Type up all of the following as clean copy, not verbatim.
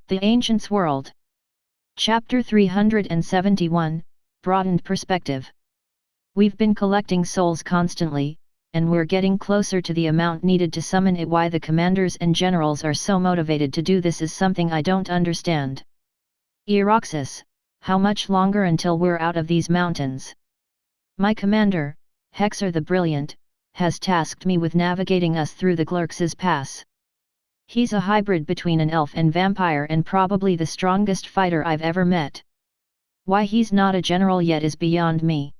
The Ancients' World. Chapter 371, Broadened Perspective. We've been collecting souls constantly, and we're getting closer to the amount needed to summon it. Why the commanders and generals are so motivated to do this is something I don't understand. Eroxis, how much longer until we're out of these mountains? My commander, Hexer the Brilliant, has tasked me with navigating us through the Glurx's Pass. He's a hybrid between an elf and vampire and probably the strongest fighter I've ever met. Why he's not a general yet is beyond me.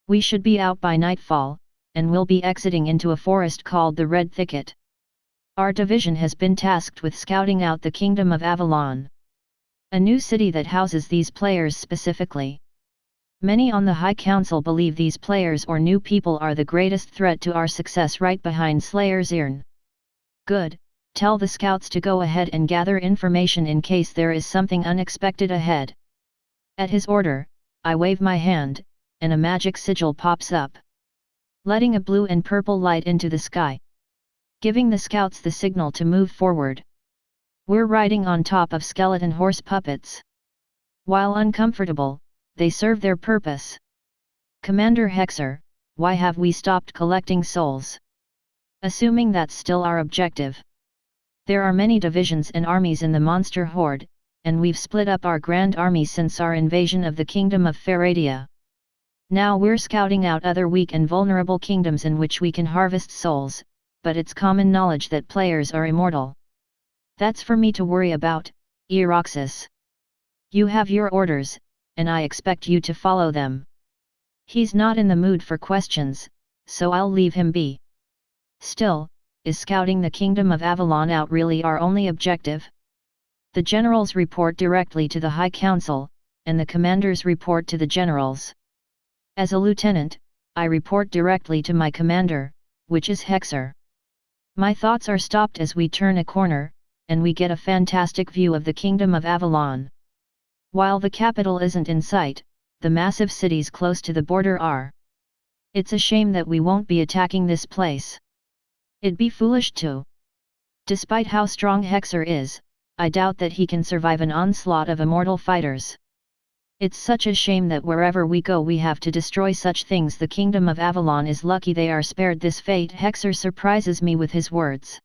We should be out by nightfall, and we'll be exiting into a forest called the Red Thicket. Our division has been tasked with scouting out the Kingdom of Avalon, a new city that houses these players specifically. Many on the High Council believe these players or new people are the greatest threat to our success, right behind Slayer's Earn. Good. Tell the scouts to go ahead and gather information in case there is something unexpected ahead. At his order, I wave my hand, and a magic sigil pops up, letting a blue and purple light into the sky, giving the scouts the signal to move forward. We're riding on top of skeleton horse puppets. While uncomfortable, they serve their purpose. Commander Hexer, why have we stopped collecting souls? Assuming that's still our objective. There are many divisions and armies in the monster horde, and we've split up our grand army since our invasion of the kingdom of Faradia. Now we're scouting out other weak and vulnerable kingdoms in which we can harvest souls, but it's common knowledge that players are immortal. That's for me to worry about, Eroxis. You have your orders, and I expect you to follow them. He's not in the mood for questions, so I'll leave him be. Still, is scouting the Kingdom of Avalon out really our only objective? The generals report directly to the High Council, and the commanders report to the generals. As a lieutenant, I report directly to my commander, which is Hexer. My thoughts are stopped as we turn a corner, and we get a fantastic view of the Kingdom of Avalon. While the capital isn't in sight, the massive cities close to the border are. It's a shame that we won't be attacking this place. It'd be foolish to. Despite how strong Hexer is, I doubt that he can survive an onslaught of immortal fighters. It's such a shame that wherever we go we have to destroy such things. The Kingdom of Avalon is lucky they are spared this fate. Hexer surprises me with his words.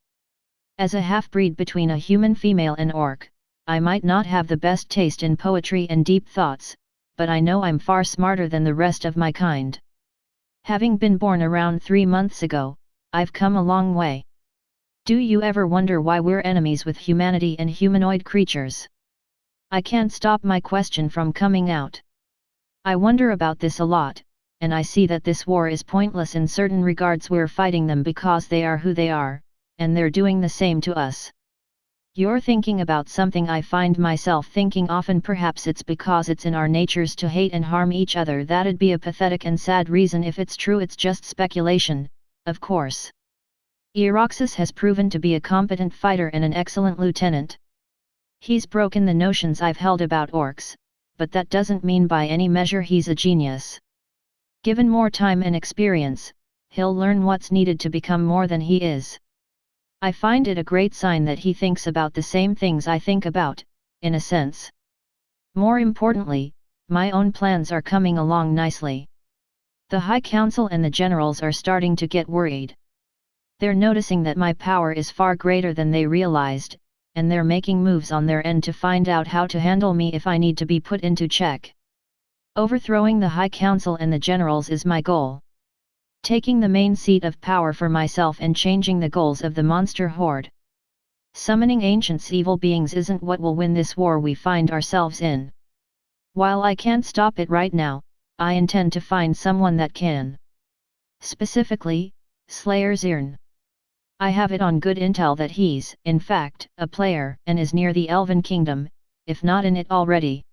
As a half-breed between a human female and orc, I might not have the best taste in poetry and deep thoughts, but I know I'm far smarter than the rest of my kind. Having been born around 3 months ago, I've come a long way. Do you ever wonder why we're enemies with humanity and humanoid creatures? I can't stop my question from coming out. I wonder about this a lot, and I see that this war is pointless in certain regards. We're fighting them because they are who they are, and they're doing the same to us. You're thinking about something I find myself thinking often. Perhaps it's because it's in our natures to hate and harm each other. That'd be a pathetic and sad reason if it's true. It's just speculation, of course. Eroxis has proven to be a competent fighter and an excellent lieutenant. He's broken the notions I've held about orcs, but that doesn't mean by any measure he's a genius. Given more time and experience, he'll learn what's needed to become more than he is. I find it a great sign that he thinks about the same things I think about, in a sense. More importantly, my own plans are coming along nicely. The High Council and the generals are starting to get worried. They're noticing that my power is far greater than they realized, and they're making moves on their end to find out how to handle me if I need to be put into check. Overthrowing the High Council and the generals is my goal. Taking the main seat of power for myself and changing the goals of the monster horde. Summoning ancient evil beings isn't what will win this war we find ourselves in. While I can't stop it right now, I intend to find someone that can. Specifically, Slayer's Earn. I have it on good intel that he's, in fact, a player and is near the Elven Kingdom, if not in it already.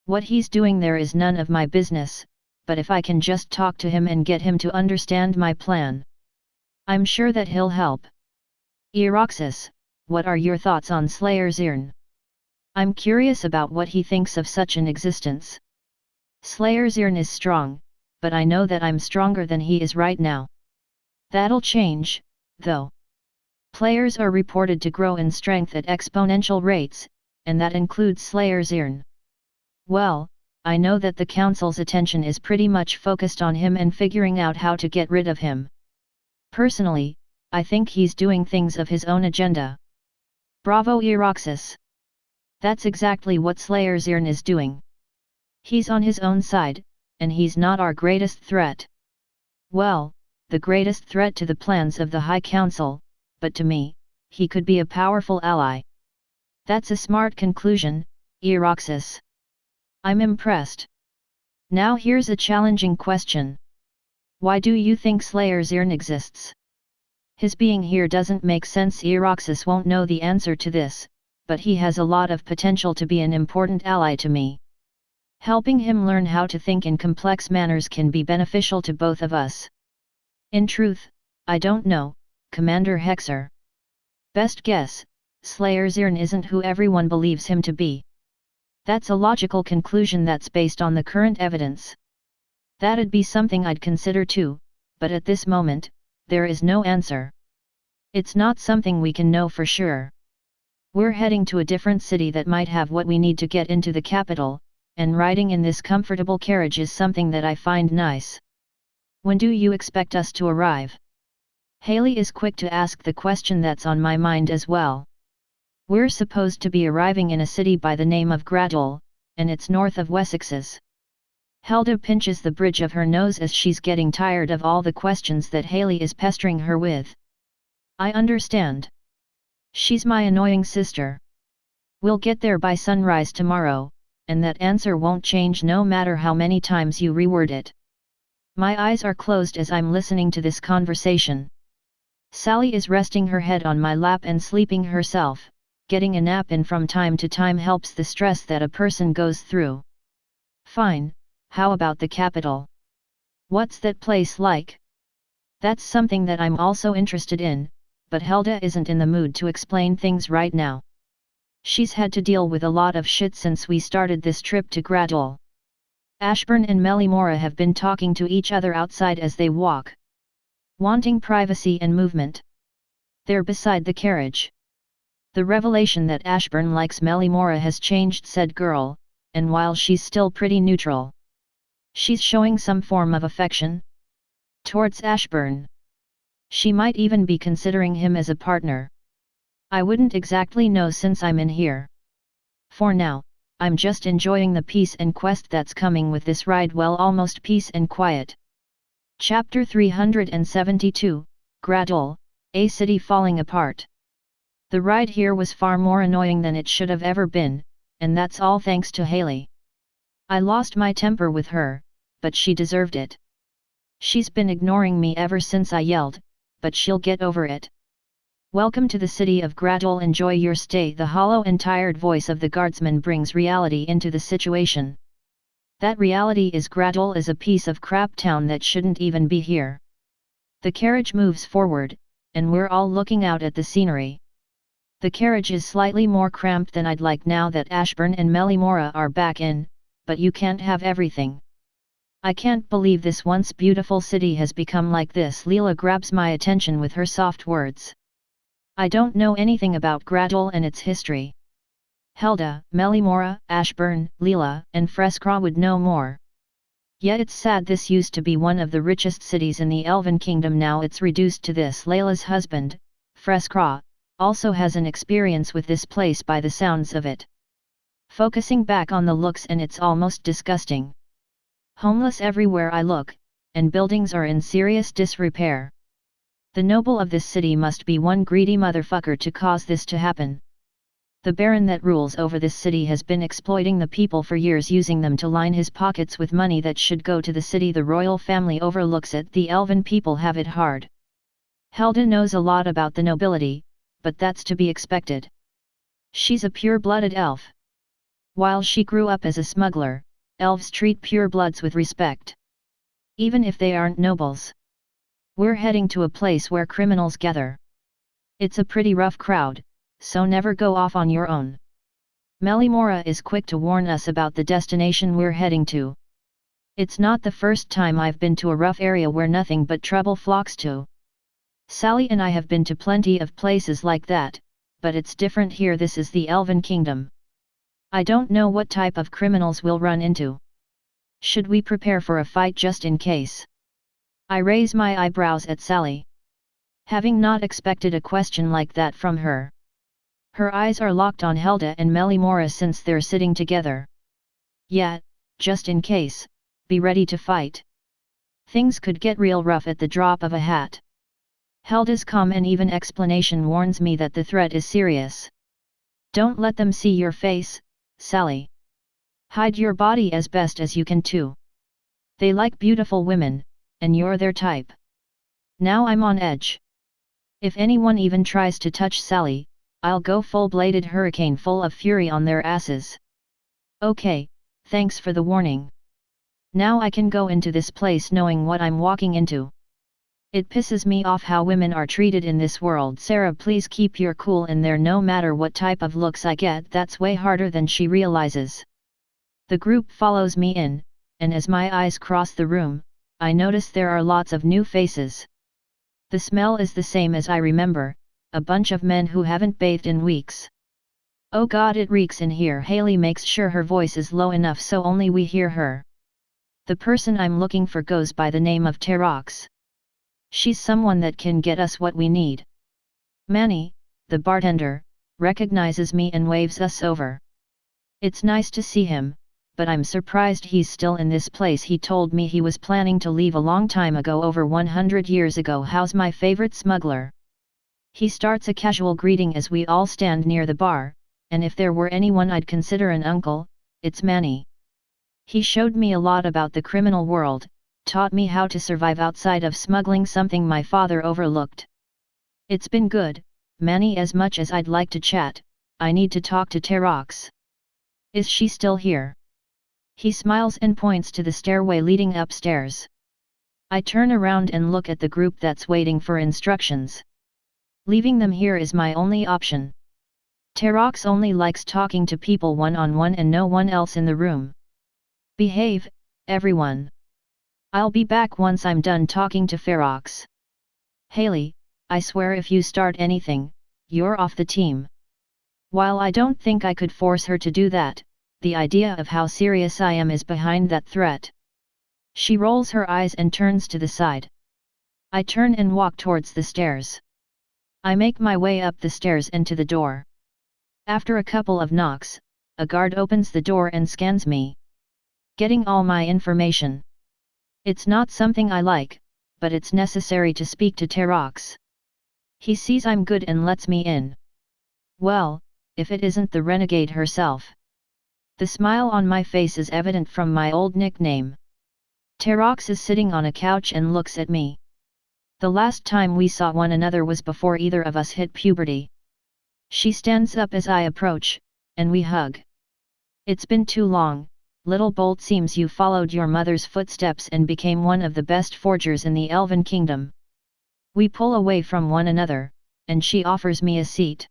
What he's doing there is none of my business, but if I can just talk to him and get him to understand my plan, I'm sure that he'll help. Eroxis, what are your thoughts on Slayer's Earn? I'm curious about what he thinks of such an existence. Slayer's Earn is strong, but I know that I'm stronger than he is right now. That'll change, though. Players are reported to grow in strength at exponential rates, and that includes Slayer's Earn. Well, I know that the council's attention is pretty much focused on him and figuring out how to get rid of him. Personally, I think he's doing things of his own agenda. Bravo Eroxis! That's exactly what Slayer's Earn is doing. He's on his own side, and he's not our greatest threat. Well, the greatest threat to the plans of the High Council, but to me, he could be a powerful ally. That's a smart conclusion, Eroxis. I'm impressed. Now here's a challenging question. Why do you think Slayer's Earn exists? His being here doesn't make sense. Eroxis won't know the answer to this, but he has a lot of potential to be an important ally to me. Helping him learn how to think in complex manners can be beneficial to both of us. In truth, I don't know, Commander Hexer. Best guess, Slayer's Earn isn't who everyone believes him to be. That's a logical conclusion that's based on the current evidence. That'd be something I'd consider too, but at this moment, there is no answer. It's not something we can know for sure. We're heading to a different city that might have what we need to get into the capital, and riding in this comfortable carriage is something that I find nice. When do you expect us to arrive? Hailey is quick to ask the question that's on my mind as well. We're supposed to be arriving in a city by the name of Gradule, and it's north of Wessex's. Helda pinches the bridge of her nose as she's getting tired of all the questions that Hailey is pestering her with. I understand. She's my annoying sister. We'll get there by sunrise tomorrow, and that answer won't change no matter how many times you reword it. My eyes are closed as I'm listening to this conversation. Sally is resting her head on my lap and sleeping herself. Getting a nap in from time to time helps the stress that a person goes through. Fine, how about the capital? What's that place like? That's something that I'm also interested in, but Helda isn't in the mood to explain things right now. She's had to deal with a lot of shit since we started this trip to Gradule. Ashburn and Melimora have been talking to each other outside as they walk. Wanting privacy and movement. They're beside the carriage. The revelation that Ashburn likes Melimora has changed said girl, and while she's still pretty neutral, she's showing some form of affection towards Ashburn. She might even be considering him as a partner. I wouldn't exactly know since I'm in here. For now, I'm just enjoying the peace and quest that's coming with this ride. Well, almost peace and quiet. Chapter 372, Gradule, a city falling apart. The ride here was far more annoying than it should have ever been, and that's all thanks to Hailey. I lost my temper with her, but she deserved it. She's been ignoring me ever since I yelled, but she'll get over it. Welcome to the city of Gradule. Enjoy your stay. The hollow and tired voice of the guardsman brings reality into the situation. That reality is Gradule is a piece of crap town that shouldn't even be here. The carriage moves forward, and we're all looking out at the scenery. The carriage is slightly more cramped than I'd like now that Ashburn and Melimora are back in, but you can't have everything. I can't believe this once beautiful city has become like this. Leela grabs my attention with her soft words. I don't know anything about Gradule and its history. Helda, Melimora, Ashburn, Leela, and Freskra would know more. Yet it's sad this used to be one of the richest cities in the Elven Kingdom. Now it's reduced to this. Layla's husband, Freskra, also has an experience with this place by the sounds of it. Focusing back on the looks, and it's almost disgusting. Homeless everywhere I look, and buildings are in serious disrepair. The noble of this city must be one greedy motherfucker to cause this to happen. The baron that rules over this city has been exploiting the people for years, using them to line his pockets with money that should go to the city. The royal family overlooks it. The elven people have it hard. Helda knows a lot about the nobility, but that's to be expected. She's a pure-blooded elf. While she grew up as a smuggler, elves treat purebloods with respect, even if they aren't nobles. We're heading to a place where criminals gather. It's a pretty rough crowd, so never go off on your own. Melimora is quick to warn us about the destination we're heading to. It's not the first time I've been to a rough area where nothing but trouble flocks to. Sally and I have been to plenty of places like that, but it's different here. This is the Elven Kingdom. I don't know what type of criminals we'll run into. Should we prepare for a fight just in case? I raise my eyebrows at Sally. Having not expected a question like that from her. Her eyes are locked on Helda and Melimora since they're sitting together. Yeah, just in case, be ready to fight. Things could get real rough at the drop of a hat. Helda's calm and even explanation warns me that the threat is serious. Don't let them see your face, Sally. Hide your body as best as you can too. They like beautiful women, and you're their type. Now I'm on edge. If anyone even tries to touch Sally, I'll go full-bladed hurricane full of fury on their asses. Okay, thanks for the warning. Now I can go into this place knowing what I'm walking into. It pisses me off how women are treated in this world. Sarah, please keep your cool in there. No matter what type of looks I get, that's way harder than she realizes. The group follows me in, and as my eyes cross the room, I notice there are lots of new faces. The smell is the same as I remember, a bunch of men who haven't bathed in weeks. Oh God, it reeks in here. Hailey makes sure her voice is low enough so only we hear her. The person I'm looking for goes by the name of T.A.W. She's someone that can get us what we need. Manny, the bartender, recognizes me and waves us over. It's nice to see him, but I'm surprised he's still in this place. He told me he was planning to leave a long time ago, over 100 years ago. How's my favorite smuggler? He starts a casual greeting as we all stand near the bar, and if there were anyone I'd consider an uncle, it's Manny. He showed me a lot about the criminal world, taught me how to survive outside of smuggling, something my father overlooked. It's been good, Manny. As much as I'd like to chat, I need to talk to T.A.W. Is she still here? He smiles and points to the stairway leading upstairs. I turn around and look at the group that's waiting for instructions. Leaving them here is my only option. T.A.W. only likes talking to people one-on-one and no one else in the room. Behave, everyone. I'll be back once I'm done talking to Ferox. Hailey, I swear if you start anything, you're off the team. While I don't think I could force her to do that, the idea of how serious I am is behind that threat. She rolls her eyes and turns to the side. I turn and walk towards the stairs. I make my way up the stairs and to the door. After a couple of knocks, a guard opens the door and scans me. Getting all my information. It's not something I like, but it's necessary to speak to T.A.W. He sees I'm good and lets me in. Well, if it isn't the renegade herself. The smile on my face is evident from my old nickname. T.A.W. is sitting on a couch and looks at me. The last time we saw one another was before either of us hit puberty. She stands up as I approach, and we hug. It's been too long, little bolt. Seems you followed your mother's footsteps and became one of the best forgers in the Elven kingdom. We pull away from one another, and she offers me a seat.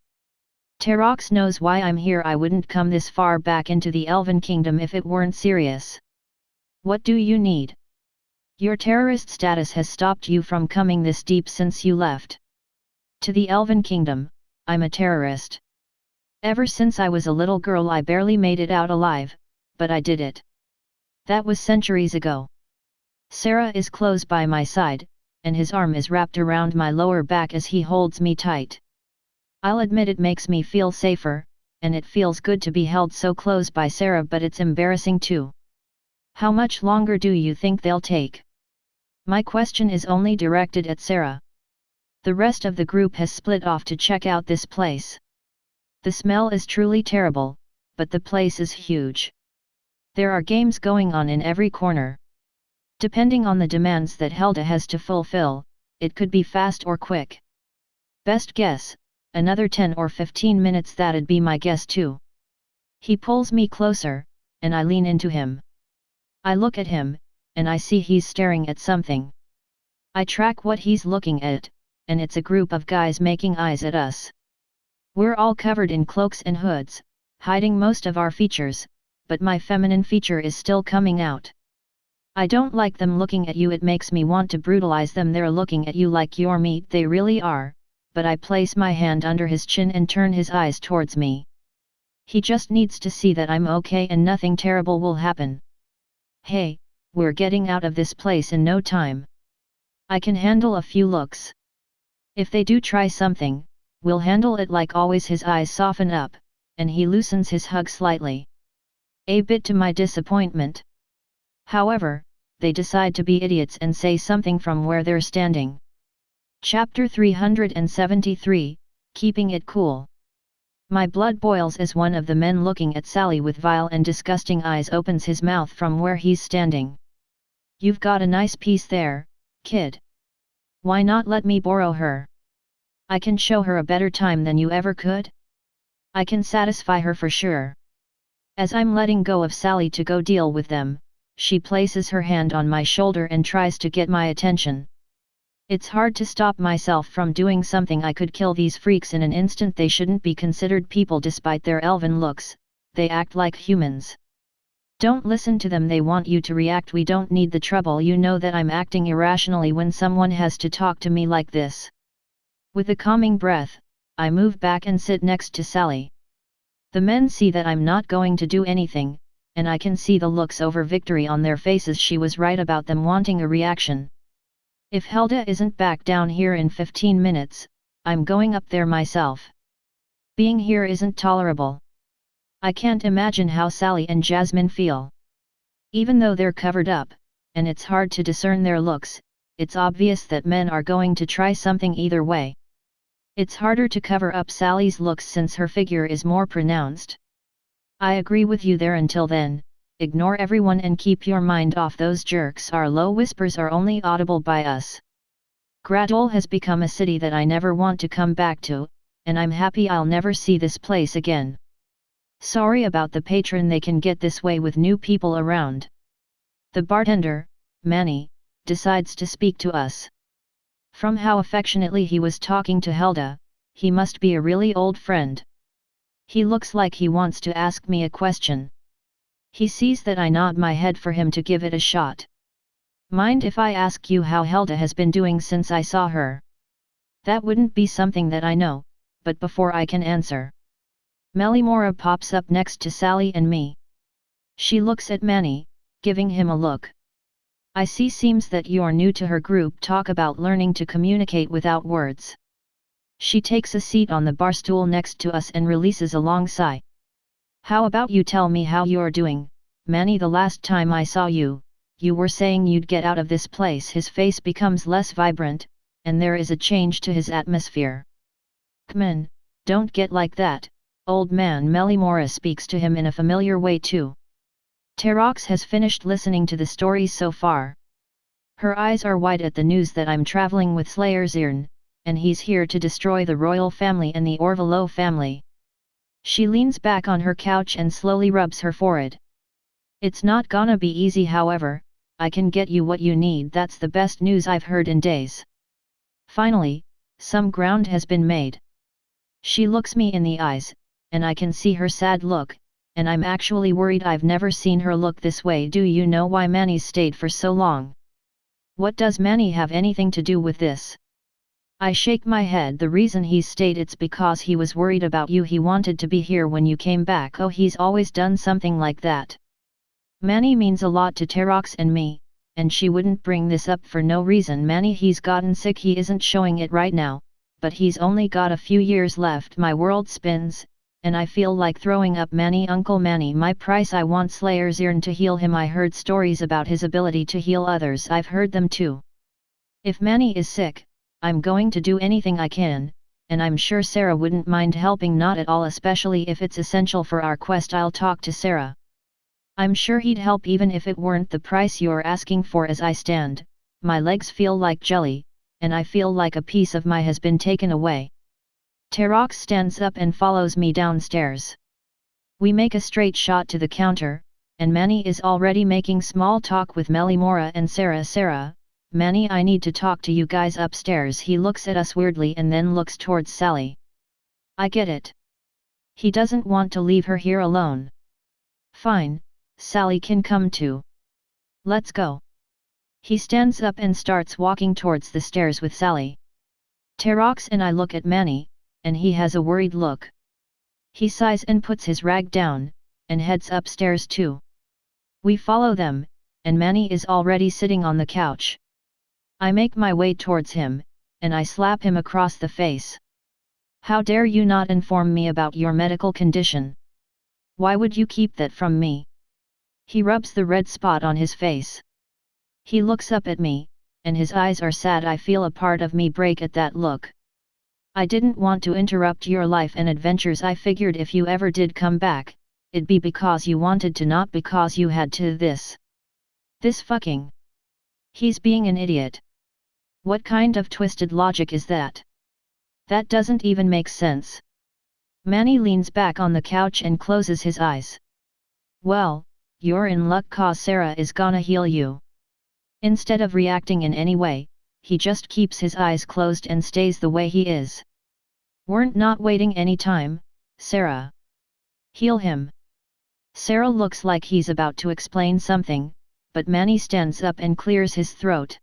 T.A.W. knows why I'm here. I wouldn't come this far back into the Elven kingdom if it weren't serious. What do you need? Your terrorist status has stopped you from coming this deep since you left. To the Elven kingdom, I'm a terrorist. Ever since I was a little girl I barely made it out alive, but I did it. That was centuries ago. Sarah is close by my side, and his arm is wrapped around my lower back as he holds me tight. I'll admit it makes me feel safer, and it feels good to be held so close by Sarah, but it's embarrassing too. How much longer do you think they'll take? My question is only directed at Sarah. The rest of the group has split off to check out this place. The smell is truly terrible, but the place is huge. There are games going on in every corner. Depending on the demands that Helda has to fulfill, it could be fast or quick. Best guess, another 10 or 15 minutes. That'd be my guess too. He pulls me closer, and I lean into him. I look at him, and I see he's staring at something. I track what he's looking at, and it's a group of guys making eyes at us. We're all covered in cloaks and hoods, hiding most of our features, but my feminine feature is still coming out. I don't like them looking at you. It makes me want to brutalize them. They're looking at you like you're meat. They really are, but I place my hand under his chin and turn his eyes towards me. He just needs to see that I'm okay and nothing terrible will happen. Hey, we're getting out of this place in no time. I can handle a few looks. If they do try something, we'll handle it like always. His eyes soften up, and he loosens his hug slightly. A bit to my disappointment. However, they decide to be idiots and say something from where they're standing. Chapter 373, Keeping It Cool. My blood boils as one of the men looking at Sally with vile and disgusting eyes opens his mouth from where he's standing. You've got a nice piece there, kid. Why not let me borrow her? I can show her a better time than you ever could. I can satisfy her for sure. As I'm letting go of Sally to go deal with them, she places her hand on my shoulder and tries to get my attention. It's hard to stop myself from doing something. I could kill these freaks in an instant. They shouldn't be considered people despite their elven looks, they act like humans. Don't listen to them, they want you to react. We don't need the trouble. You know that I'm acting irrationally when someone has to talk to me like this. With a calming breath, I move back and sit next to Sally. The men see that I'm not going to do anything, and I can see the looks over victory on their faces. She was right about them wanting a reaction. If Hilda isn't back down here in 15 minutes, I'm going up there myself. Being here isn't tolerable. I can't imagine how Sally and Jasmine feel. Even though they're covered up, and it's hard to discern their looks, it's obvious that men are going to try something either way. It's harder to cover up Sally's looks since her figure is more pronounced. I agree with you there. Until then, ignore everyone and keep your mind off those jerks. Our low whispers are only audible by us. Gradule has become a city that I never want to come back to, and I'm happy I'll never see this place again. Sorry about the patron. They can get this way with new people around. The bartender, Manny, decides to speak to us. From how affectionately he was talking to Hilda, he must be a really old friend. He looks like he wants to ask me a question. He sees that I nod my head for him to give it a shot. Mind if I ask you how Hilda has been doing since I saw her? That wouldn't be something that I know, but before I can answer, Melimora pops up next to Sally and me. She looks at Manny, giving him a look. I see. Seems that you're new to her group. Talk about learning to communicate without words. She takes a seat on the bar stool next to us and releases a long sigh. How about you tell me how you're doing, Manny? The last time I saw you, you were saying you'd get out of this place. His face becomes less vibrant, and there is a change to his atmosphere. Come on, don't get like that, old man. Melimora speaks to him in a familiar way too. Terox has finished listening to the stories so far. Her eyes are wide at the news that I'm traveling with Slayer Zirn, and he's here to destroy the royal family and the Orvalo family. She leans back on her couch and slowly rubs her forehead. It's not gonna be easy. However, I can get you what you need. That's the best news I've heard in days. Finally, some ground has been made. She looks me in the eyes, and I can see her sad look, and I'm actually worried. I've never seen her look this way. Do you know why Manny's stayed for so long? What does Manny have anything to do with this? I shake my head. The reason he's stayed, it's because he was worried about you. He wanted to be here when you came back. Oh, he's always done something like that. Manny means a lot to Terox and me, and she wouldn't bring this up for no reason. Manny, he's gotten sick. He isn't showing it right now, but he's only got a few years left. My world spins, and I feel like throwing up. Manny, Uncle Manny, my price. I want Slayer Zirn to heal him. I heard stories about his ability to heal others. I've heard them too. If Manny is sick, I'm going to do anything I can, and I'm sure Sarah wouldn't mind helping. Not at all, especially if it's essential for our quest. I'll talk to Sarah. I'm sure he'd help even if it weren't the price you're asking for. As I stand, my legs feel like jelly, and I feel like a piece of me has been taken away. Terox stands up and follows me downstairs. We make a straight shot to the counter, and Manny is already making small talk with Melimora and Sarah. Sarah, Manny, I need to talk to you guys upstairs. He looks at us weirdly and then looks towards Sally. I get it. He doesn't want to leave her here alone. Fine, Sally can come too. Let's go. He stands up and starts walking towards the stairs with Sally. Terox and I look at Manny, and he has a worried look. He sighs and puts his rag down, and heads upstairs too. We follow them, and Manny is already sitting on the couch. I make my way towards him, and I slap him across the face. How dare you not inform me about your medical condition? Why would you keep that from me? He rubs the red spot on his face. He looks up at me, and his eyes are sad. I feel a part of me break at that look. I didn't want to interrupt your life and adventures. I figured if you ever did come back, it'd be because you wanted to, not because you had to. This fucking. He's being an idiot. What kind of twisted logic is that? That doesn't even make sense. Manny leans back on the couch and closes his eyes. Well, you're in luck, cause Sarah is gonna heal you. Instead of reacting in any way, he just keeps his eyes closed and stays the way he is. We're not waiting any time, Sarah. Heal him. Sarah looks like he's about to explain something, but Manny stands up and clears his throat.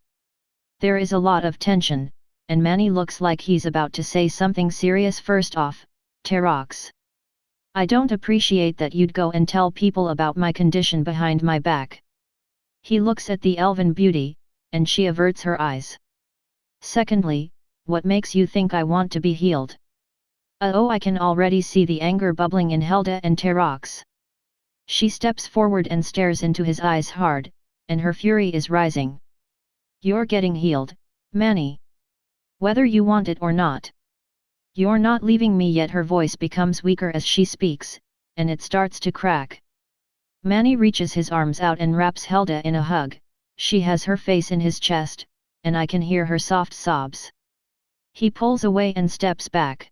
There is a lot of tension, and Manny looks like he's about to say something serious. First off, T.A.W. I don't appreciate that you'd go and tell people about my condition behind my back. He looks at the elven beauty, and she averts her eyes. Secondly, what makes you think I want to be healed? Oh, I can already see the anger bubbling in Hilda and T.A.W. She steps forward and stares into his eyes hard, and her fury is rising. You're getting healed, Manny. Whether you want it or not. You're not leaving me yet. Her voice becomes weaker as she speaks, and it starts to crack. Manny reaches his arms out and wraps Hilda in a hug. She has her face in his chest, and I can hear her soft sobs. He pulls away and steps back.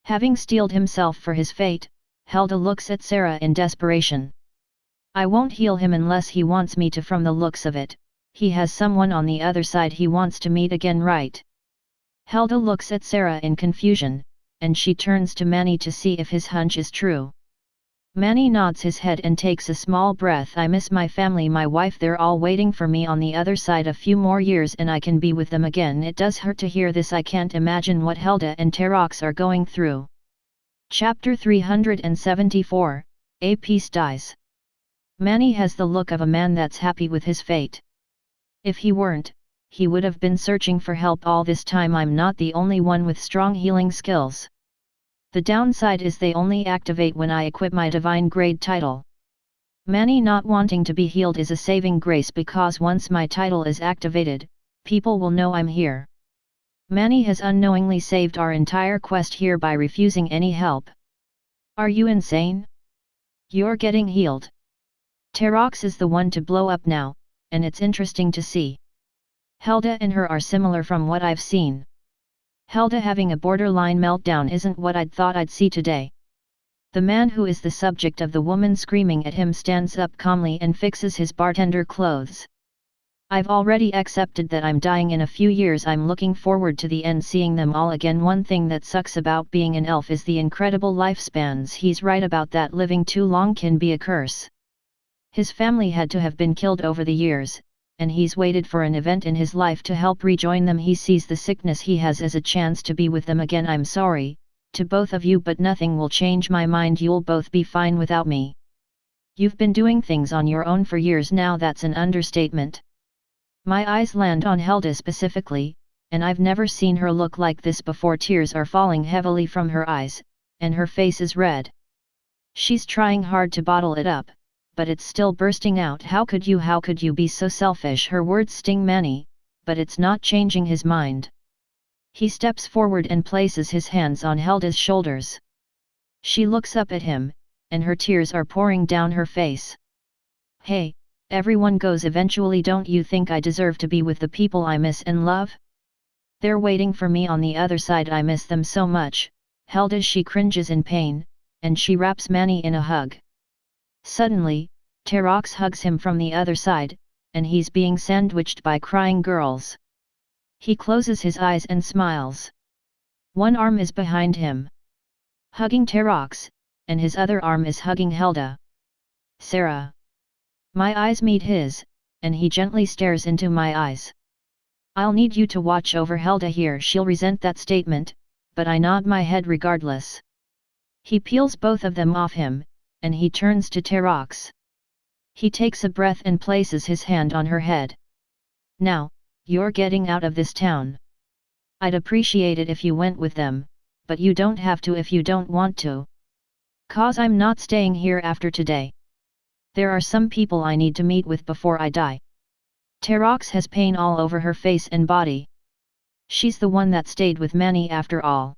Having steeled himself for his fate, Hilda looks at Sarah in desperation. I won't heal him unless he wants me to. From the looks of it, he has someone on the other side he wants to meet again, right? Hilda looks at Sarah in confusion, and she turns to Manny to see if his hunch is true. Manny nods his head and takes a small breath. I miss my family, my wife, they're all waiting for me on the other side. A few more years and I can be with them again. It does hurt to hear this. I can't imagine what Hilda and T.A.W. are going through. Chapter 374, A Piece Dies. Manny has the look of a man that's happy with his fate. If he weren't, he would have been searching for help all this time. I'm not the only one with strong healing skills. The downside is they only activate when I equip my divine grade title. Manny not wanting to be healed is a saving grace because once my title is activated, people will know I'm here. Manny has unknowingly saved our entire quest here by refusing any help. Are you insane? You're getting healed. T.A.W. is the one to blow up now, and it's interesting to see. Hilda and her are similar from what I've seen. Hilda having a borderline meltdown isn't what I'd thought I'd see today. The man who is the subject of the woman screaming at him stands up calmly and fixes his bartender clothes. I've already accepted that I'm dying in a few years. I'm looking forward to the end, seeing them all again. One thing that sucks about being an elf is the incredible lifespans. He's right about that. Living too long can be a curse. His family had to have been killed over the years, and he's waited for an event in his life to help rejoin them. He sees the sickness he has as a chance to be with them again. I'm sorry, to both of you, but nothing will change my mind. You'll both be fine without me. You've been doing things on your own for years now. That's an understatement. My eyes land on Hilda specifically, and I've never seen her look like this before. Tears are falling heavily from her eyes, and her face is red. She's trying hard to bottle it up, but it's still bursting out. How could you be so selfish? Her words sting Manny, but it's not changing his mind. He steps forward and places his hands on Hilda's shoulders. She looks up at him, and her tears are pouring down her face. Hey, everyone goes eventually. Don't you think I deserve to be with the people I miss and love? They're waiting for me on the other side. I miss them so much. Hilda, she cringes in pain, and she wraps Manny in a hug. Suddenly, T.A.W. hugs him from the other side, and he's being sandwiched by crying girls. He closes his eyes and smiles. One arm is behind him, hugging T.A.W., and his other arm is hugging Hilda. Sarah. My eyes meet his, and he gently stares into my eyes. I'll need you to watch over Hilda here. She'll resent that statement, but I nod my head regardless. He peels both of them off him, and he turns to T.A.W. He takes a breath and places his hand on her head. Now, you're getting out of this town. I'd appreciate it if you went with them, but you don't have to if you don't want to. 'Cause I'm not staying here after today. There are some people I need to meet with before I die. T.A.W. has pain all over her face and body. She's the one that stayed with Manny after all.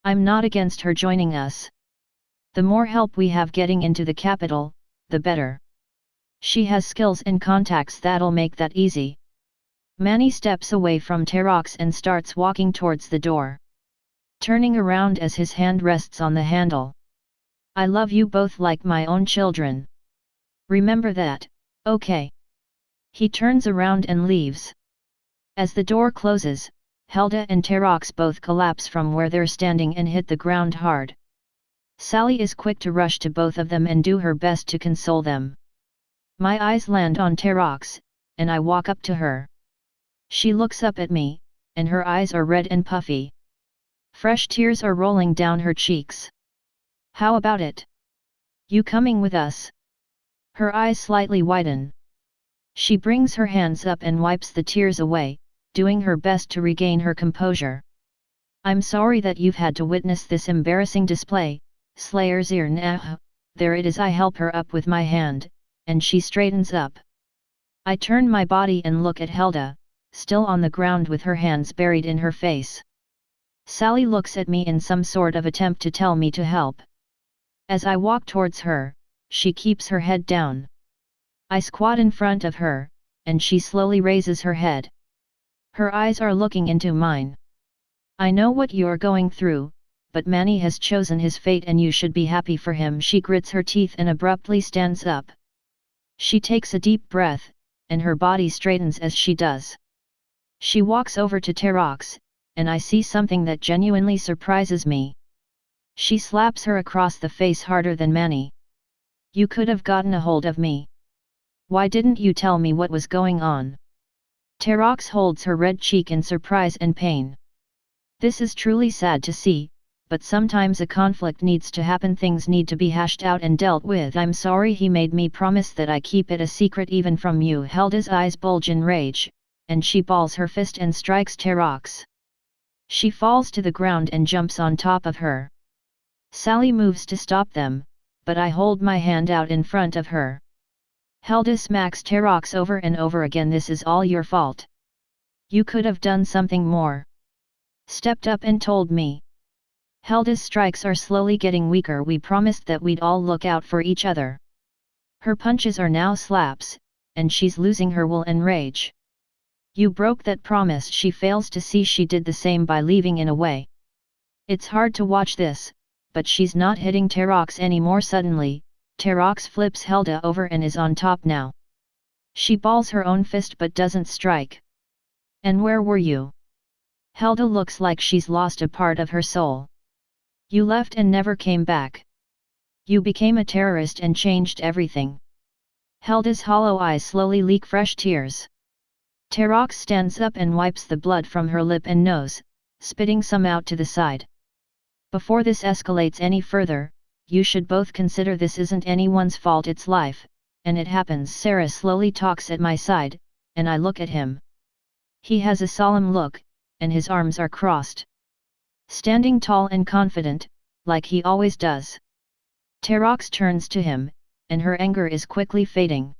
I'm not against her joining us. The more help we have getting into the capital, the better. She has skills and contacts that'll make that easy. Manny steps away from T.A.W. and starts walking towards the door, turning around as his hand rests on the handle. I love you both like my own children. Remember that, okay? He turns around and leaves. As the door closes, Hilda and T.A.W. both collapse from where they're standing and hit the ground hard. Sally is quick to rush to both of them and do her best to console them. My eyes land on T.A.W., and I walk up to her. She looks up at me, and her eyes are red and puffy. Fresh tears are rolling down her cheeks. How about it? You coming with us? Her eyes slightly widen. She brings her hands up and wipes the tears away, doing her best to regain her composure. I'm sorry that you've had to witness this embarrassing display, Slayer's ear nah. There it is. I help her up with my hand, and she straightens up. I turn my body and look at Hilda, still on the ground with her hands buried in her face. Sally looks at me in some sort of attempt to tell me to help. As I walk towards her, she keeps her head down. I squat in front of her, and she slowly raises her head. Her eyes are looking into mine. I know what you're going through, but Manny has chosen his fate and you should be happy for him. She grits her teeth and abruptly stands up. She takes a deep breath, and her body straightens as she does. She walks over to T.A.W., and I see something that genuinely surprises me. She slaps her across the face harder than Manny. You could have gotten a hold of me. Why didn't you tell me what was going on? T.A.W. holds her red cheek in surprise and pain. This is truly sad to see, but sometimes a conflict needs to happen. Things need to be hashed out and dealt with. I'm sorry he made me promise that I keep it a secret even from you. Hilda's eyes bulge in rage, and she balls her fist and strikes T.A.W. She falls to the ground and jumps on top of her. Sally moves to stop them, but I hold my hand out in front of her. Hilda smacks T.A.W. over and over again. This is all your fault. You could have done something more. Stepped up and told me. Hilda's strikes are slowly getting weaker. We promised that we'd all look out for each other. Her punches are now slaps, and she's losing her will and rage. You broke that promise. She fails to see she did the same by leaving in a way. It's hard to watch this, but she's not hitting T.A.W. anymore. Suddenly, T.A.W. flips Hilda over and is on top now. She balls her own fist but doesn't strike. And where were you? Hilda looks like she's lost a part of her soul. You left and never came back. You became a terrorist and changed everything. Hilda's hollow eyes slowly leak fresh tears. T.A.W. stands up and wipes the blood from her lip and nose, spitting some out to the side. Before this escalates any further, you should both consider this isn't anyone's fault. It's life, and it happens. Sarah slowly talks at my side, and I look at him. He has a solemn look, and his arms are crossed. Standing tall and confident, like he always does. T.A.W. turns to him, and her anger is quickly fading.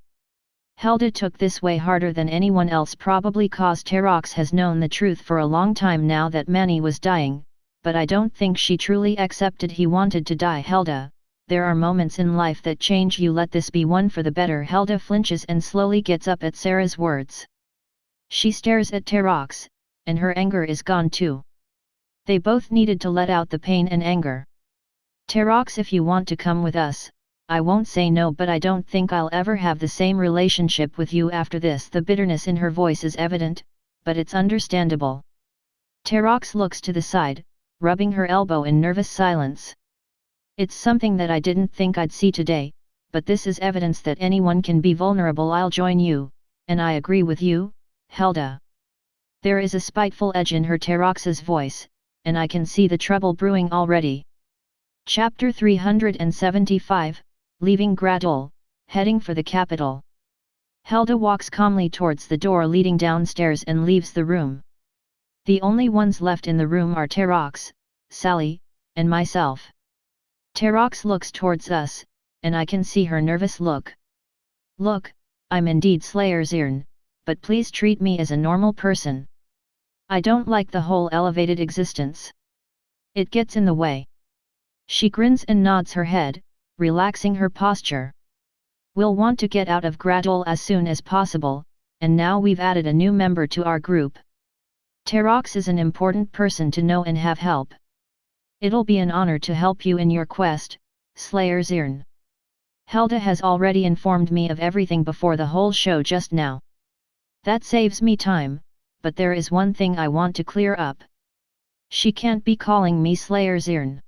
Hilda took this way harder than anyone else, probably cause T.A.W. has known the truth for a long time now that Manny was dying, but I don't think she truly accepted he wanted to die. Hilda, there are moments in life that change you. Let this be one for the better. Hilda flinches and slowly gets up at Sarah's words. She stares at T.A.W., and her anger is gone too. They both needed to let out the pain and anger. T.A.W., if you want to come with us, I won't say no, but I don't think I'll ever have the same relationship with you after this. The bitterness in her voice is evident, but it's understandable. T.A.W. looks to the side, rubbing her elbow in nervous silence. It's something that I didn't think I'd see today, but this is evidence that anyone can be vulnerable. I'll join you, and I agree with you, Hilda. There is a spiteful edge in her T.A.W.'s voice, and I can see the trouble brewing already. Chapter 375, Leaving Gradule, Heading for the Capital. Helda walks calmly towards the door leading downstairs and leaves the room. The only ones left in the room are T.A.W, Sally, and myself. T.A.W looks towards us, and I can see her nervous look. Look, I'm indeed Slayer's Earn, but please treat me as a normal person. I don't like the whole elevated existence. It gets in the way. She grins and nods her head, relaxing her posture. We'll want to get out of Gradule as soon as possible, and now we've added a new member to our group. T.A.W is an important person to know and have help. It'll be an honor to help you in your quest, Slayer's Earn. Helda has already informed me of everything before the whole show just now. That saves me time, but there is one thing I want to clear up. She can't be calling me Slayer's Earn.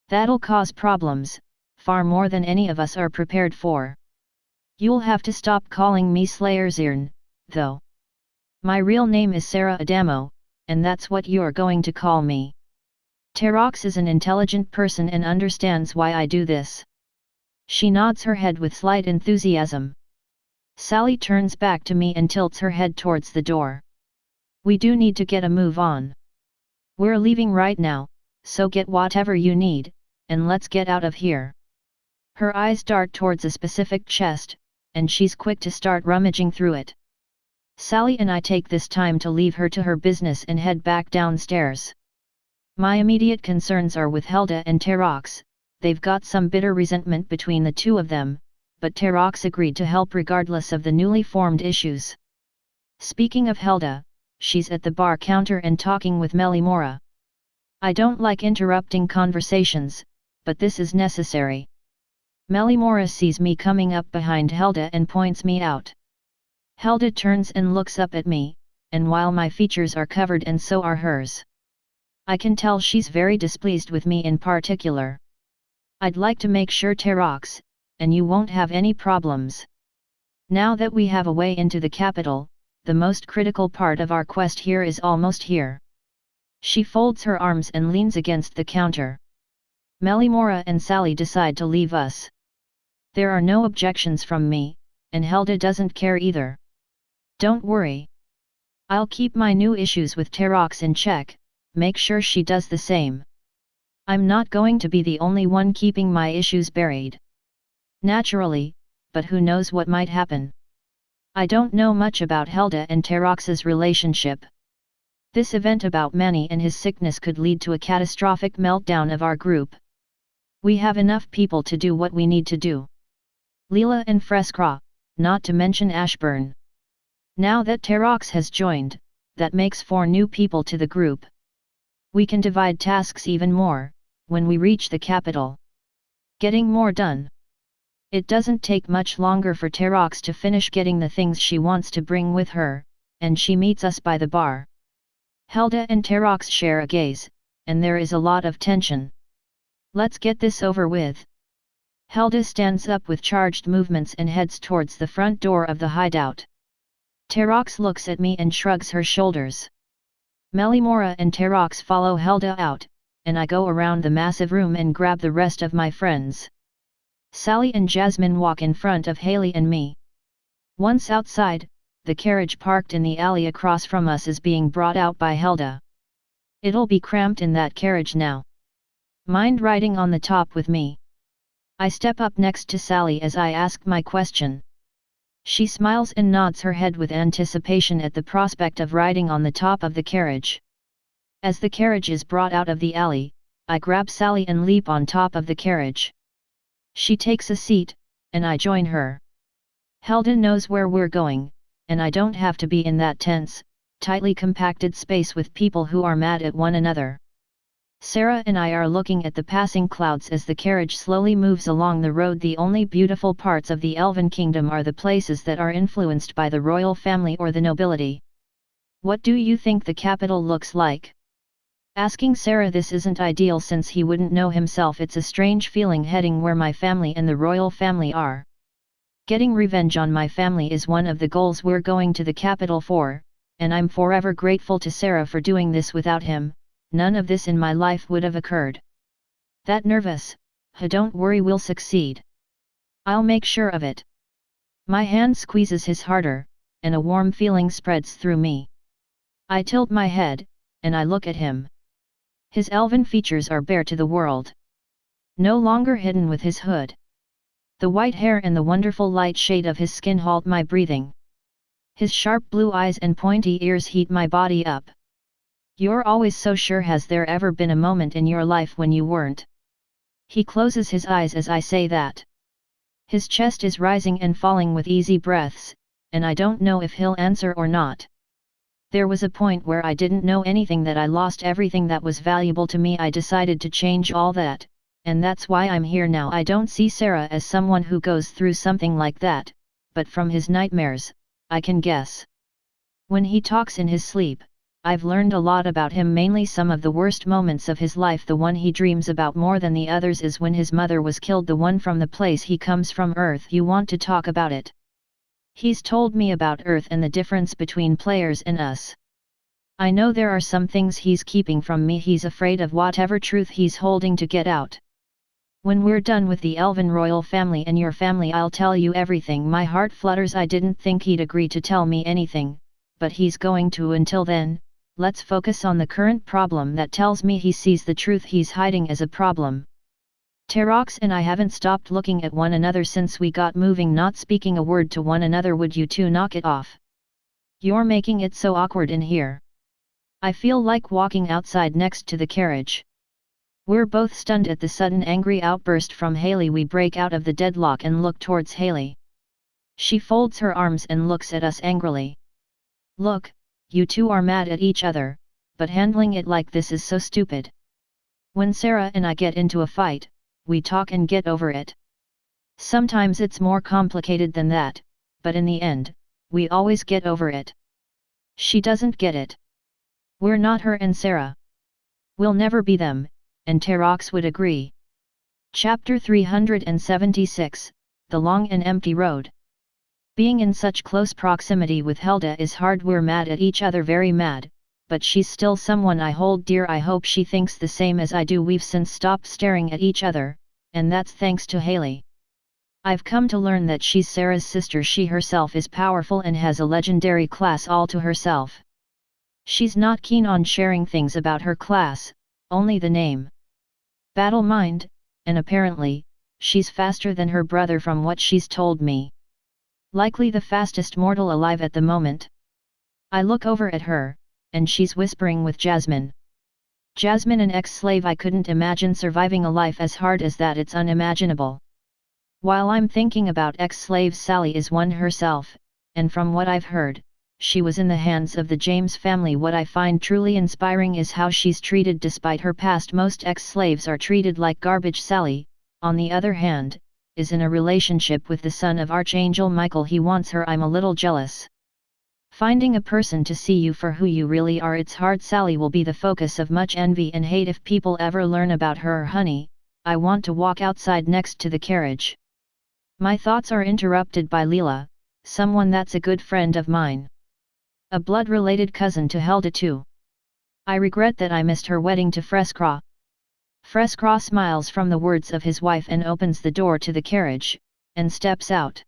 That'll cause problems, far more than any of us are prepared for. You'll have to stop calling me Slayer's Earn, though. My real name is Sarah Adamo, and that's what you're going to call me. T.A.W is an intelligent person and understands why I do this. She nods her head with slight enthusiasm. Sally turns back to me and tilts her head towards the door. We do need to get a move on. We're leaving right now, so get whatever you need, and let's get out of here. Her eyes dart towards a specific chest, and she's quick to start rummaging through it. Sally and I take this time to leave her to her business and head back downstairs. My immediate concerns are with Helda and T.A.W. They've got some bitter resentment between the two of them, but T.A.W agreed to help regardless of the newly formed issues. Speaking of Helda, she's at the bar counter and talking with Melimora. I don't like interrupting conversations, but this is necessary. Melimora sees me coming up behind Helda and points me out. Helda turns and looks up at me, and while my features are covered and so are hers, I can tell she's very displeased with me in particular. I'd like to make sure T.A.W, and you won't have any problems. Now that we have a way into the capital, the most critical part of our quest here is almost here. She folds her arms and leans against the counter. Melimora and Sally decide to leave us. There are no objections from me, and Helda doesn't care either. Don't worry. I'll keep my new issues with T.A.W in check, make sure she does the same. I'm not going to be the only one keeping my issues buried. Naturally, but who knows what might happen. I don't know much about Helda and T.A.W's relationship. This event about Manny and his sickness could lead to a catastrophic meltdown of our group. We have enough people to do what we need to do. Leela and Freskra, not to mention Ashburn. Now that T.A.W has joined, that makes 4 new people to the group. We can divide tasks even more, when we reach the capital. Getting more done. It doesn't take much longer for T.A.W to finish getting the things she wants to bring with her, and she meets us by the bar. Helda and T.A.W share a gaze, and there is a lot of tension. Let's get this over with. Helda stands up with charged movements and heads towards the front door of the hideout. T.A.W looks at me and shrugs her shoulders. Melimora and T.A.W follow Helda out, and I go around the massive room and grab the rest of my friends. Sally and Jasmine walk in front of Hailey and me. Once outside, the carriage parked in the alley across from us is being brought out by Helda. It'll be cramped in that carriage now. Mind riding on the top with me? I step up next to Sally as I ask my question. She smiles and nods her head with anticipation at the prospect of riding on the top of the carriage. As the carriage is brought out of the alley, I grab Sally and leap on top of the carriage. She takes a seat, and I join her. Helda knows where we're going, and I don't have to be in that tense, tightly compacted space with people who are mad at one another. Sarah and I are looking at the passing clouds as the carriage slowly moves along the road. The only beautiful parts of the Elven Kingdom are the places that are influenced by the royal family or the nobility. What do you think the capital looks like? Asking Sarah this isn't ideal since he wouldn't know himself. It's a strange feeling heading where my family and the royal family are. Getting revenge on my family is one of the goals we're going to the capital for, and I'm forever grateful to Sarah for doing this. Without him, none of this in my life would have occurred. That nervous? Don't worry, we'll succeed. I'll make sure of it. My hand squeezes his harder, and a warm feeling spreads through me. I tilt my head, and I look at him. His elven features are bare to the world. No longer hidden with his hood. The white hair and the wonderful light shade of his skin halt my breathing. His sharp blue eyes and pointy ears heat my body up. You're always so sure. Has there ever been a moment in your life when you weren't? He closes his eyes as I say that. His chest is rising and falling with easy breaths, and I don't know if he'll answer or not. There was a point where I didn't know anything, that I lost everything that was valuable to me. I decided to change all that, and that's why I'm here now. I don't see Sarah as someone who goes through something like that, but from his nightmares, I can guess. When he talks in his sleep, I've learned a lot about him, mainly some of the worst moments of his life. The one he dreams about more than the others is when his mother was killed, the one from the place he comes from, Earth. You want to talk about it? He's told me about Earth and the difference between players and us. I know there are some things he's keeping from me. He's afraid of whatever truth he's holding to get out. When we're done with the Elven royal family and your family, I'll tell you everything. My heart flutters. I didn't think he'd agree to tell me anything, but he's going to. Until then, let's focus on the current problem that tells me he sees the truth he's hiding as a problem. T.A.W and I haven't stopped looking at one another since we got moving, not speaking a word to one another. Would you two knock it off? You're making it so awkward in here. I feel like walking outside next to the carriage. We're both stunned at the sudden angry outburst from Hailey. We break out of the deadlock and look towards Hailey. She folds her arms and looks at us angrily. Look, you two are mad at each other, but handling it like this is so stupid. When Sarah and I get into a fight, we talk and get over it. Sometimes it's more complicated than that, but in the end, we always get over it. She doesn't get it. We're not her and Sarah. We'll never be them, and T.A.W would agree. Chapter 376, The Long and Empty Road. Being in such close proximity with Hilda is hard. We're mad at each other, very mad, but she's still someone I hold dear. I hope she thinks the same as I do. We've since stopped staring at each other, and that's thanks to Hailey. I've come to learn that she's Sarah's sister. She herself is powerful and has a legendary class all to herself. She's not keen on sharing things about her class, only the name. Battle Mind, and apparently, she's faster than her brother from what she's told me. Likely the fastest mortal alive at the moment. I look over at her, and she's whispering with Jasmine. Jasmine, an ex-slave. I couldn't imagine surviving a life as hard as that. It's unimaginable. While I'm thinking about ex-slaves, Sally is one herself, and from what I've heard, she was in the hands of the James family. What I find truly inspiring is how she's treated despite her past. Most ex-slaves are treated like garbage. Sally, on the other hand, is in a relationship with the son of Archangel Michael. He wants her. I'm a little jealous. Finding a person to see you for who you really are, it's hard. Sally will be the focus of much envy and hate if people ever learn about her. Honey, I want to walk outside next to the carriage. My thoughts are interrupted by Leela, someone that's a good friend of mine. A blood-related cousin to Hilda too. I regret that I missed her wedding to Freskra. Freskra smiles from the words of his wife and opens the door to the carriage, and steps out.